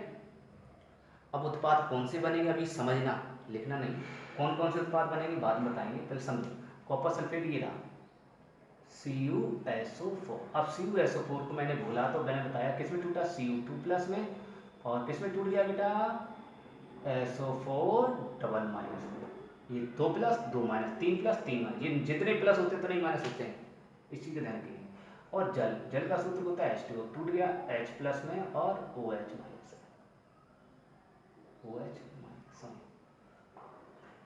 Speaker 1: अब उत्पाद कौन से बनेंगे अभी समझना, लिखना नहीं, कौन कौन से उत्पाद बनेंगे बाद में बताएंगे, पहले समझो। कॉपर सल्फेट ये रहा CuSO4। अब CuSO4 को मैंने बोला तो मैंने बताया किसमें टूटा, Cu2 प्लस में, और किसमें टूट गया बेटा, SO4 डबल माइनस में। ये 2 प्लस 2 माइनस, 3 प्लस 3 माइनस, ये जितने प्लस होते हैं उतने ही माइनस होते हैं, इस चीज़ का ध्यान रखिए। और जल का सूत्र होता है H2O, टूट गया H प्लस में और OH माइनस,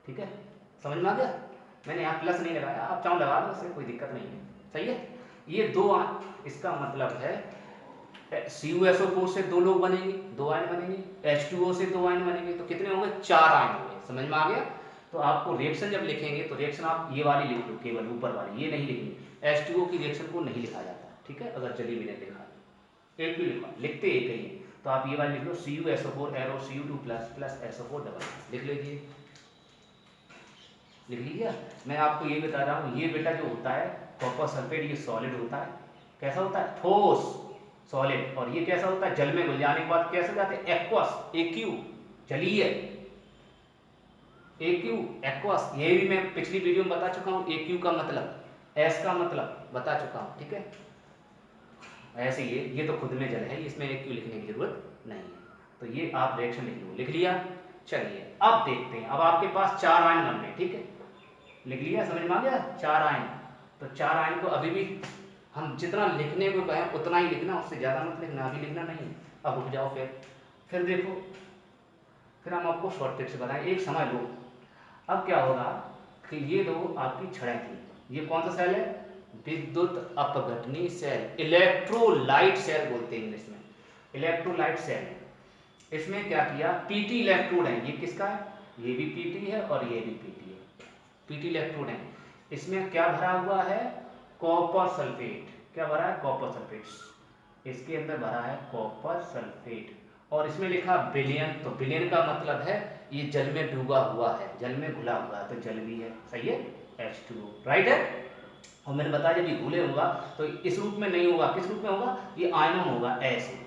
Speaker 1: ठीक है, समझ में आ गया। मैंने यहाँ प्लस नहीं लगाया, आप चाहो लगा दो, उससे कोई दिक्कत नहीं है, सही है। ये दो इसका मतलब है CuSO4 से दो लोग बनेंगे, दो आयन बनेंगे, H2O से दो आयन बनेंगे, तो कितने होंगे, 4 आयन होंगे, समझ में आ गया। तो आपको रिएक्शन जब लिखेंगे तो रिएक्शन आप ये वाली लिख लो, केवल ऊपर वाली, ये नहीं लिखनी। H2O की रिएक्शन को नहीं लिखा जाता, ठीक है, अगर जली भी नहीं लिखा, एक भी लिखा, लिखते एक ही है, तो आप ये वाली लिख लो, CuSO4 arrow Cu2 plus plus SO4 double, लिख लीजिए, लिख लीजिए। मैं आपको ये बता रहा हूँ, ये बेटा जो होता है कॉपर सल्फेट, ये सॉलिड होता है, कैसा होता है, ठोस सॉलिड, और ये कैसा होता है, जल में घुल जाने के बाद कैसे जाते हैं, एक्वस, AQ, जलीय, AQ एक्वस। ये भी मैं पिछली वीडियो में बता चुका हूँ, AQ का मतलब, S का मतलब बता चुका हूँ, ठीक है। ऐसे ये तो खुद में जल है, इसमें AQ लिखने की जरूरत नहीं है, तो ये आप रिएक्शन लिख लो, लिख लिया। चलिए अब देखते हैं, अब आपके पास 4 आयन बन गए, ठीक है, लिख लिया, समझ में आ गया, 4 आयन। तो 4 आयन को अभी भी हम जितना लिखने को कहें उतना ही लिखना, उससे ज़्यादा मत लिखना, अभी लिखना नहीं। अब रुक जाओ, फिर देखो, फिर हम आपको शॉर्ट ट्रिक से बताएं, एक समझ लो। अब क्या होगा कि ये दो आपकी छड़ें थी, ये कौन सा सेल है, विद्युत अपघटनी सेल, इलेक्ट्रोलाइट सेल बोलते हैं इंग्लिश में, इलेक्ट्रोलाइट सेल। इसमें क्या किया, पीटी इलेक्ट्रोड है, ये किसका है, ये भी पीटी है और ये भी पीटी है, पीटी इलेक्ट्रोड है। इसमें क्या भरा हुआ है, कॉपर सल्फेट, क्या भरा है, कॉपर सल्फेट, इसके अंदर भरा है कॉपर सल्फेट, और इसमें लिखा विलयन, तो विलयन का मतलब है ये जल में डूबा हुआ है, जल में घुला हुआ है, तो जल भी है, सही है, H2O, राइट है। और मैंने बताया जब ये घुले होगा तो इस रूप में नहीं होगा, किस रूप में होगा, ये आयनों में होगा, ऐसे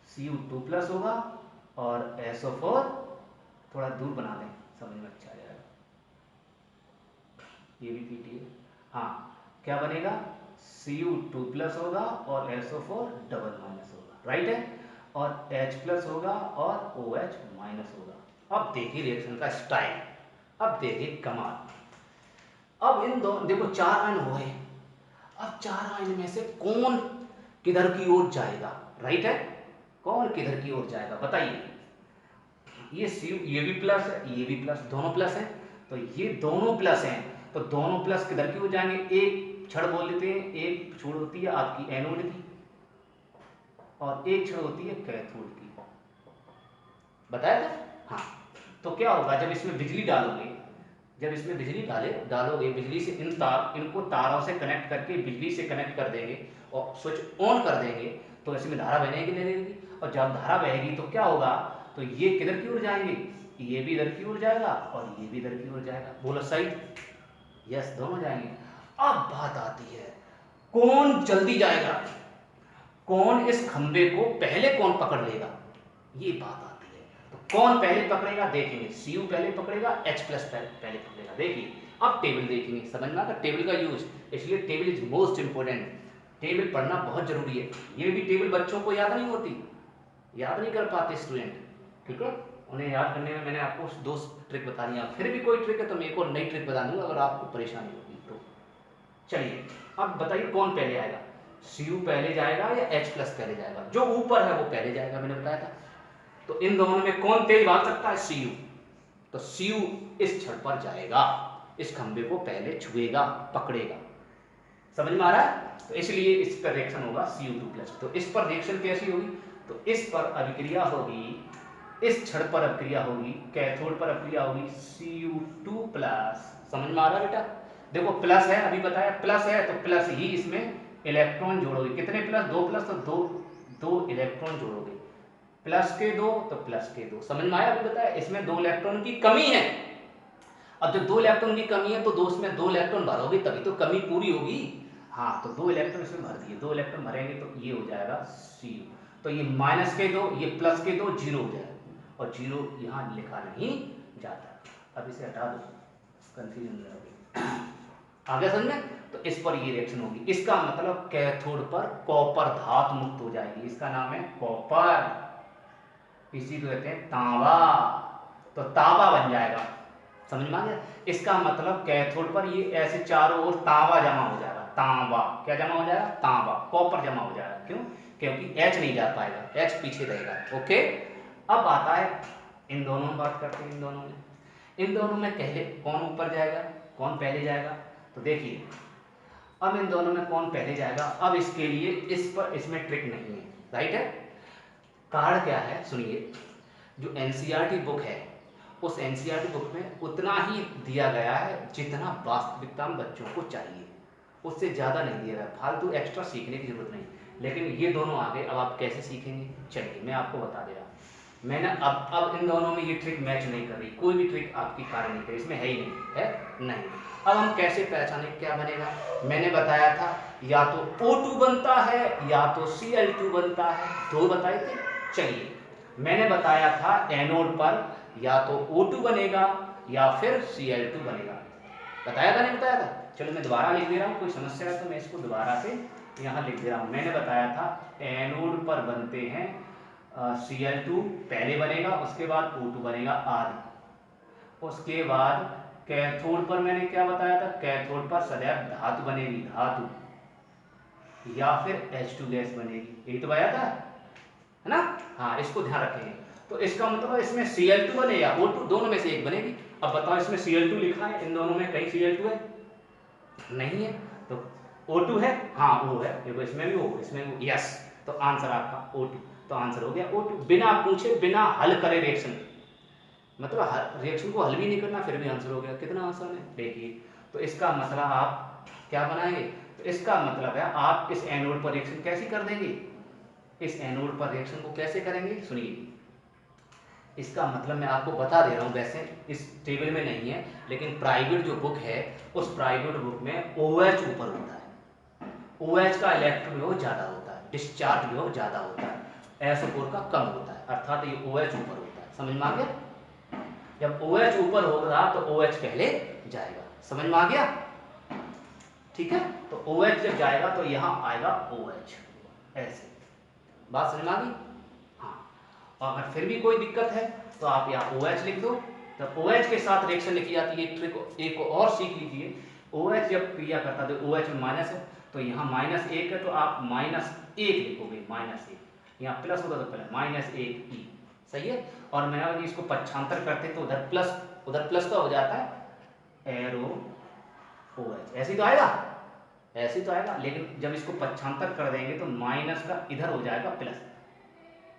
Speaker 1: Cu2 प्लस होगा और SO4 थोड़ा दूर बना दें, समझ में अच्छा आ जाएगा, ये भी पीटी है, हाँ, क्या बनेगा, Cu2 प्लस होगा और SO4 डबल माइनस होगा, राइट है, और H प्लस होगा और OH माइनस होगा। अब देखिए रिएक्शन का स्टाइल, अब देखिए कमाल। अब इन दो देखो 4 आयन हुए, अब 4 आयन में से कौन किधर की ओर जाएगा, राइट है। कौन किधर की ओर जाएगा बताइए। ये सी ये भी प्लस है, ये भी प्लस, दोनों प्लस है, तो ये दोनों प्लस हैं, तो दोनों प्लस किधर की ओर जाएंगे, एक छड़ बोल देते हैं, एक छड़ होती है आपकी एनोड की और एक छड़ होती है कैथोड की, बताया था। हाँ, तो क्या होगा जब इसमें बिजली डालोगे, जब इसमें बिजली डालोगे, बिजली से इनको तारों से कनेक्ट करके बिजली से कनेक्ट कर देंगे और स्विच ऑन कर देंगे, तो इसमें धारा बहनेगी लगेगी, और जब धारा बहेगी तो क्या होगा, तो ये किधर की ओर जाएंगे, ये भी इधर की ओर जाएगा और ये भी इधर की ओर जाएगा, बोलो सही, यस दोनों जाएंगे। अब बात आती है कौन जल्दी जाएगा, कौन इस खंबे को पहले कौन पकड़ लेगा, ये बात आती है। तो कौन पहले पकड़ेगा देखेंगे, Cu पहले पकड़ेगा, H प्लस पहले पकड़ेगा, देखिए अब टेबल देखेंगे, समझ में आता टेबल का यूज, इसलिए table is most important, table पढ़ना बहुत जरूरी है। ये भी टेबल बच्चों को याद नहीं होती, याद नहीं कर पाते स्टूडेंट, ठीक है, उन्हें याद करने में मैंने आपको 2 ट्रिक बता दी, फिर भी कोई ट्रिक है तो मैं एक और नई ट्रिक बता दूंगा अगर आपको परेशानी होगी तो। चलिए अब बताइए कौन पहले आएगा, Cu पहले जाएगा या H प्लस पहले जाएगा, जो ऊपर है वो पहले जाएगा, मैंने बताया था। तो इन दोनों में कौन तेज भाग सकता है, Cu, तो Cu इस छड़ पर जाएगा, इस खंबे को पहले छुएगा, पकड़ेगा, समझ में आ रहा है। तो इसलिए इस पर रिएक्शन होगा Cu2+। तो इस पर रिएक्शन कैसी होगी, तो इस पर अभिक्रिया होगी, इस छड़ पर अभिक्रिया होगी, कैथोड पर अभिक्रिया होगी Cu2+, समझ में आ रहा है बेटा। देखो प्लस है, अभी बताया प्लस है तो प्लस ही इसमें इलेक्ट्रॉन जोड़ोगे, कितने प्लस, 2 प्लस, तो दो इलेक्ट्रॉन जोड़ोगे, प्लस के 2 तो प्लस के 2, समझ में आया। अभी बताया इसमें 2 इलेक्ट्रॉन की कमी है, अब जब 2 इलेक्ट्रॉन की कमी है तो इसमें 2 इलेक्ट्रॉन भरोगे तभी तो कमी पूरी होगी। हाँ, तो 2 इलेक्ट्रॉन इसमें भर दिए, 2 इलेक्ट्रॉन भरेंगे तो ये हो जाएगा Cu, तो ये माइनस के 2, ये प्लस के 2, 0 हो जाएगा, और 0 यहाँ लिखा नहीं जाता। अब इसे हटा दो, कंफ्यूजन हो जाएगी, आगे समझ में। तो इस पर ये रिएक्शन होगी, इसका मतलब कैथोड पर कॉपर धातु मुक्त हो जाएगी, इसका नाम है कॉपर, इसी को कहते हैं तांबा, तो तांबा बन जाएगा, समझ में आ गया। इसका मतलब कैथोड पर ये ऐसे चारों ओर तांबा जमा हो जाएगा, तांबा क्या जमा हो जाएगा, तांबा, कॉपर जमा हो जाएगा, क्यों, क्योंकि H नहीं जा पाएगा, H पीछे रहेगा, ओके। अब आता है इन दोनों में बात करते हैं, इन दोनों में पहले कौन ऊपर जाएगा, कौन पहले जाएगा, तो देखिए अब इन दोनों में कौन पहले जाएगा। अब इसके लिए इसमें ट्रिक नहीं है, राइट है। कारण क्या है सुनिए, जो एनसीईआरटी बुक है उस एनसीईआरटी बुक में उतना ही दिया गया है जितना वास्तविकता में बच्चों को चाहिए, उससे ज़्यादा नहीं दिया गया, फालतू एक्स्ट्रा सीखने की जरूरत नहीं। लेकिन ये दोनों आ गए, अब आप कैसे सीखेंगे, चलिए मैं आपको बता दे रहा हूँ। मैंने अब इन दोनों में ये ट्रिक मैच नहीं कर रही, कोई भी ट्रिक आपकी कार्य नहीं करी, इसमें है ही नहीं। अब हम कैसे पहचाने क्या बनेगा, मैंने बताया था या तो O2 बनता है या तो Cl2 बनता है, 2 बताए थे। चलिए मैंने बताया था एनोड पर या तो O2 बनेगा या फिर Cl2 बनेगा, बताया था नहीं बताया था। चलो मैं दोबारा लिख दे रहा हूँ, कोई समस्या है तो मैं इसको दोबारा से यहाँ लिख दे रहा हूँ। मैंने बताया था एनोड पर बनते हैं Cl2 पहले बनेगा, उसके बाद O2 बनेगा आदि, उसके बाद कैथोड पर मैंने क्या बताया था, कैथोड पर सदैव धातु बनेगी, धातु या फिर H2 गैस बनेगी, यही तो बताया था, है ना। हाँ, इसको ध्यान रखेंगे। तो इसका मतलब इसमें Cl2 बने या O2, दोनों में से एक बनेगी। अब बताओ इसमें Cl2 लिखा है, इन दोनों में कहीं Cl2 है, नहीं है, तो O2 है, हाँ O है, देखो इसमें भी O, इसमें भी, यस, तो आंसर आपका O2, तो आंसर हो गया O2, बिना पूछे बिना हल करे रिएक्शन, मतलब रिएक्शन को हल भी नहीं करना फिर भी आंसर हो गया, कितना आसान है देखिए। तो इसका मतलब आप क्या बनाएंगे, तो इसका मतलब है आप इस एनोड पर रिएक्शन कैसे कर देंगे, इस एनोड पर रिएक्शन को कैसे करेंगे सुनिए। इसका मतलब मैं आपको बता दे रहा हूँ, वैसे इस टेबल में नहीं है लेकिन प्राइवेट जो बुक है उस प्राइवेट बुक में OH ऊपर होता है, OH का इलेक्ट्रॉन विभव ज़्यादा होता है, डिस्चार्ज विभव ज़्यादा होता है, SO4 का कम होता है, अर्थात ये OH ऊपर होता है, समझ में आ गया। जब OH ऊपर होगा तो OH पहले जाएगा, समझ में आ गया, ठीक है। तो OH जब जाएगा तो यहाँ आएगा OH, ऐसे बात समझ में आ गई। और अगर फिर भी कोई दिक्कत है तो आप यहाँ OH लिख दो, जब OH के साथ रिएक्शन लिखी जाती है, ट्रिक एक और सीख लीजिए। OH जब क्रिया करता है तो OH में माइनस है, तो यहाँ -1 है तो आप एक लिखोगे, -1, यहाँ प्लस होगा तो प्लस -1 ई, सही है। और मैंने अगर इसको पक्षांतर करते तो उधर प्लस का हो जाता है एरो OH, ऐसे ही तो आएगा, ऐसे ही तो आएगा। लेकिन जब इसको पक्षांतर कर देंगे तो माइनस का इधर हो जाएगा प्लस,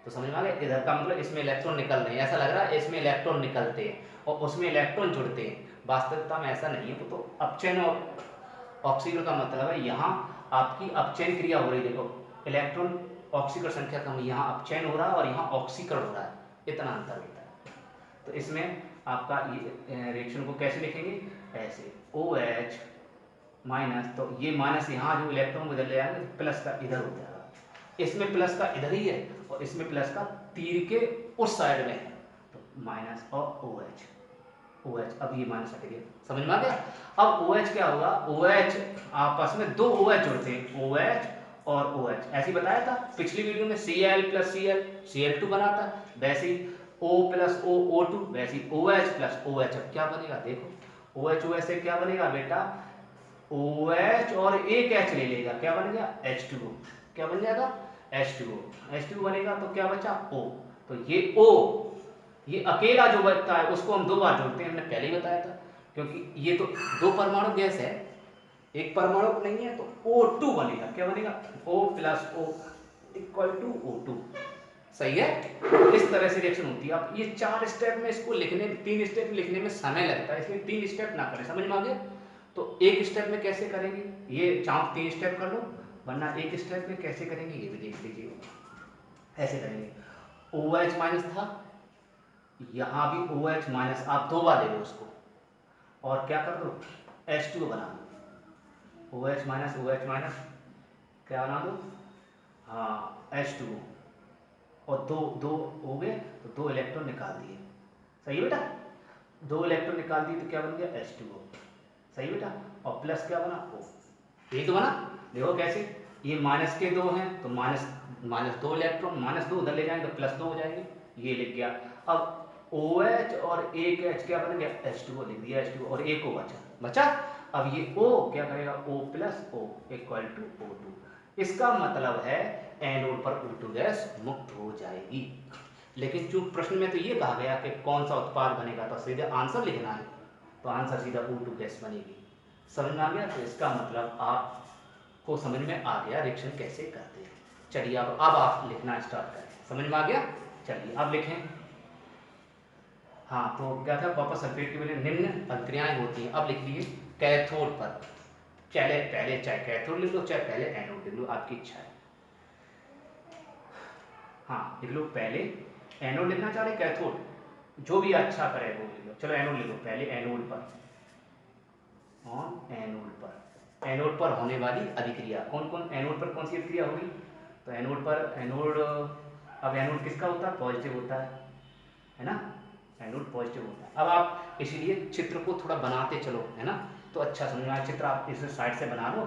Speaker 1: तो समझ में आ गया। इधर का मतलब इसमें इलेक्ट्रॉन निकल रहे हैं, ऐसा लग रहा है इसमें इलेक्ट्रॉन निकलते हैं और उसमें इलेक्ट्रॉन जुड़ते हैं, वास्तविकता में ऐसा नहीं है। तो अपचयन और ऑक्सीकरण का मतलब है यहाँ आपकी अपचयन क्रिया हो रही है। देखो इलेक्ट्रॉन ऑक्सीकरण संख्या कम, यहाँ अपचयन हो रहा है और यहाँ ऑक्सीकरण हो रहा है, इतना अंतर होता है। तो इसमें आपका ये रिएक्शन को कैसे लिखेंगे, ऐसे OH माइनस, तो ये माइनस यहाँ जो इलेक्ट्रॉन बदल जाएंगे तो प्लस का इधर हो जाएगा, इसमें प्लस का इधर ही है और इसमें प्लस का तीर के उस साइड में है, तो माइनस और OH, अब ये माइनस हट गया, समझ में आ गया। अब OH क्या होगा, OH आपस में दो OH जुड़ते हैं, OH और OH, ऐसे ही बताया था पिछली वीडियो में, Cl प्लस Cl Cl2 बनाता, वैसे ही O प्लस O O2, वैसे ही OH प्लस OH। अब क्या बनेगा देखो, OH OH से क्या बनेगा बेटा, OH और एक H ले लेगा, क्या बनेगा H2O, क्या बन जाएगा H2O बनेगा, तो क्या बचा O, तो ये O, ये अकेला जो बचता है उसको हम दो बार जोड़ते हैं, हमने पहले ही बताया था, क्योंकि ये तो दो परमाणु गैस है, एक परमाणु नहीं है, तो O2 बनेगा, क्या बनेगा O plus O equal to O2, सही है। इस तरह से रिएक्शन होती है। अब ये 4 स्टेप में इसको लिखने, 3 स्टेप लिखने में समय लगता है, इसलिए 3 स्टेप ना करें, समझ में आ गया। तो एक स्टेप में कैसे करेंगे, ये चाहो 3 स्टेप कर लो, वरना एक स्टेप में कैसे करेंगे ये भी देख लीजिए, ऐसे करेंगे। OH माइनस था, यहाँ भी OH माइनस, आप दो बार ले लो उसको और क्या कर दो H2O बना दो, OH माइनस क्या बना दो, हाँ H2O, और दो हो गए तो दो इलेक्ट्रॉन निकाल दिए, सही है बेटा, दो इलेक्ट्रॉन निकाल दिए तो क्या बन गया H2O, सही बेटा, और प्लस क्या बना O, यही तो बना। देखो कैसे, ये माइनस के दो हैं तो माइनस दो इलेक्ट्रॉन, माइनस दो उधर ले जाएंगे तो प्लस दो हो जाएंगे, ये लिख गया। अब OH और एक H क्या बन गया H2O, लिख दिया H2O, और एक O बचा। अब ये O क्या करेगा O plus O equal to O2, इसका मतलब है एनोड पर O2 गैस मुक्त हो जाएगी। लेकिन चूंकि प्रश्न में तो ये कहा गया कि कौन सा उत्पाद बनेगा, तो सीधे आंसर लिखना है, तो आंसर सीधा O2 गैस बनेगी, समझ में आ गया। तो इसका मतलब आपको समझ में आ गया रिएक्शन कैसे करते हैं। चलिए अब आप लिखना स्टार्ट करें, समझ में आ गया। चलिए अब लिखें, हाँ तो क्या था, कॉपर सल्फेट के लिए निम्न अभिक्रियाएं होती हैं। अब लिख लिए कैथोड पर, पहले चाहे कैथोड लिख लो चाहे पहले एनोड लिख लो, आपकी इच्छा है। हाँ लिख लो, पहले एनोड लिखना चाह रहे कैथोड, जो भी अच्छा करे वो लिख लो। चलो एनोड लिख लो, पहले एनोड पर, एनोड पर होने वाली अभिक्रिया, कौन एनोड पर कौन सी अभिक्रिया होगी, तो एनोड अब एनोड किसका होता है, पॉजिटिव होता है ना, एनोड पॉजिटिव होता है। अब आप इसीलिए चित्र को थोड़ा बनाते चलो, है ना, तो अच्छा समझ में आया। चित्र आप इस साइड से बना लो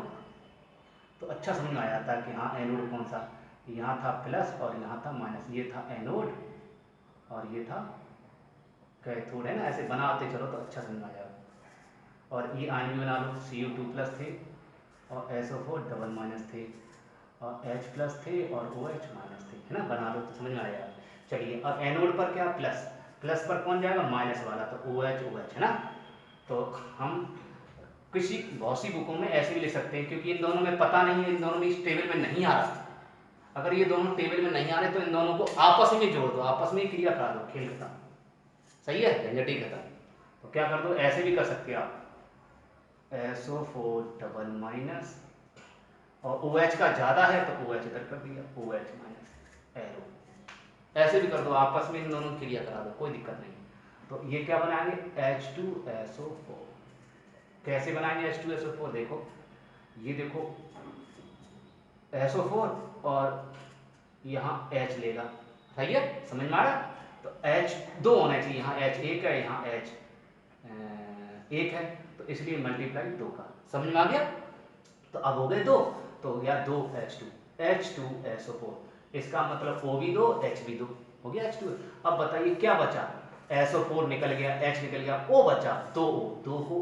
Speaker 1: तो अच्छा समझ में आ जाता है कि हाँ एनोड कौन सा, यहाँ था प्लस और यहाँ था माइनस, ये था एनोड और ये था कैथोड, है ना, ऐसे बनाते चलो तो अच्छा समझ में आ जाएगा। और ये आयन भी बना लो, Cu2 प्लस थे और SO4 डबल माइनस थे और H प्लस थे और OH माइनस थे, है ना, बना लो तो समझ में आएगा। चलिए अब एनोड पर क्या, प्लस पर कौन जाएगा, माइनस वाला, तो OH है ना। तो हम बहुत सी बुकों में ऐसे भी लिख सकते हैं, क्योंकि इन दोनों में पता नहीं है, इन दोनों में इस टेबल में नहीं आ रहा। अगर ये दोनों टेबल में नहीं आ रहे तो इन दोनों को आपस में जोड़ दो, आपस में क्रिया करा दो, खेल खत्म, सही है, झंझट खत्म। तो क्या कर दो, ऐसे भी कर सकते हैं आप, SO4 डबल माइनस और OH का ज्यादा है तो OH इधर कर दिया, OH माइनस एरो, ऐसे भी कर दो, आपस में इन दोनों की क्रिया करा दो, कोई दिक्कत नहीं। तो ये क्या बनाएंगे H2SO4, कैसे बनाएंगे H2SO4, देखो ये देखो SO4 और यहाँ H लेगा, सही है, समझ में आ रहा। तो H दो होना चाहिए, यहाँ H एक है, यहाँ H एक है, तो इसलिए मल्टीप्लाई दो का, समझ में आ गया। तो अब हो गए दो, तो हो गया 2 H2SO4, इसका मतलब O भी दो H भी दो, हो गया H2। अब बताइए क्या बचा, SO4 निकल गया, H निकल गया, O बचा, दो O को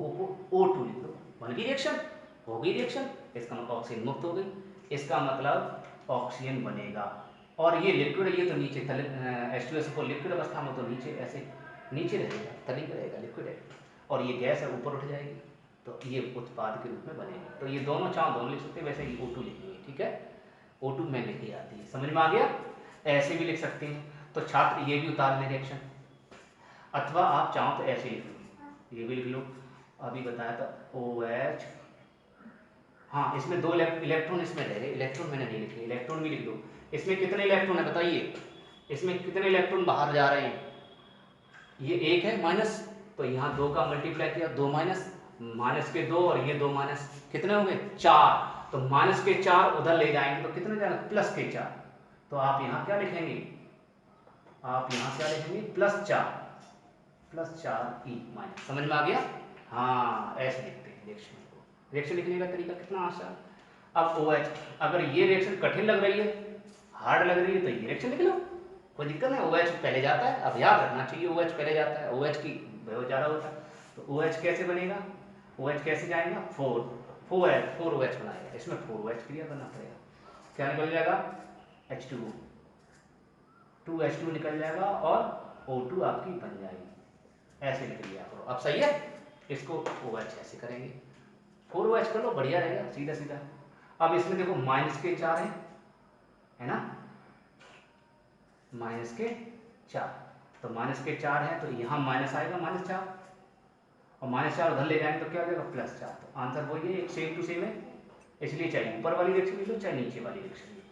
Speaker 1: O2 लिख दो, बन गई रिएक्शन, हो गई रिएक्शन, इसका मतलब ऑक्सीजन मुक्त हो गई। इसका मतलब ऑक्सीजन बनेगा। और ये लिक्विड, ये तो नीचे तले H2SO4 लिक्विड अवस्था में तो नीचे ऐसे नीचे रहेगा, तले पे रहेगा, लिक्विड है। और ये गैस है ऊपर उठ जाएगी, तो ये उत्पाद के रूप में बनेगा। तो ये दोनों चाहो दोनों लिख सकते हैं, वैसे ही O2 लिखेंगे, ठीक है। O2 में लिखी आती है, समझ में आ गया। ऐसे भी लिख सकते हैं। तो छात्र ये भी उतार लें रिएक्शन, अथवा आप चाहो तो ऐसे लिख लो, ये भी लिख लो। अभी बताया था OH, हाँ इसमें 2 इलेक्ट्रॉन इसमें रह गए, इलेक्ट्रॉन मैंने नहीं लिखे, इलेक्ट्रॉन भी लिख दो। इसमें कितने इलेक्ट्रॉन है बताइए, इसमें कितने इलेक्ट्रॉन बाहर जा रहे हैं, ये 1 है माइनस, तो यहाँ 2 का मल्टीप्लाई किया, 2 माइनस, माइनस के 2 और ये 2 माइनस, कितने हो गए 4। तो माइनस के 4 उधर ले जाएंगे तो कितने जाएंगे, प्लस के 4। तो आप यहाँ क्या लिखेंगे, आप यहाँ क्या लिखेंगे, +4 +4E माइनस। समझ में आ गया। हाँ ऐसे लिखते हैं रिएक्शन को। रिएक्शन लिखने का तरीका कितना आसान। अब OH, अगर ये रिएक्शन कठिन लग रही है, हार्ड लग रही है, तो ये रिएक्शन लिख लो, कोई दिक्कत नहीं। OH पहले जाता है, अब याद रखना चाहिए OH पहले जाता है, OH की बहुत ज़्यादा होता है। तो OH कैसे बनेगा, OH कैसे जाएगा, 4OH बनाएगा, इसमें 4OH क्रिया करना पड़ेगा। क्या निकल जाएगा, H2O, 2H2 निकल जाएगा और O2 आपकी बन जाएगी। ऐसे लिख लिया करो, अब सही है। इसको OH ऐसे करेंगे, 4OH कर लो, बढ़िया रहेगा, सीधा सीधा। अब इसमें देखो माइनस के 4 है ना, माइनस के 4, तो माइनस के 4 है, तो यहाँ माइनस आएगा -4, और -4 उधर ले जाएंगे तो क्या हो जाएगा, +4। तो आंसर वही है, एक सेम टू सेम है, इसलिए चाहे ऊपर वाली रिएक्शन लिख लो चाहे नीचे वाली रिएक्शन लिख लो।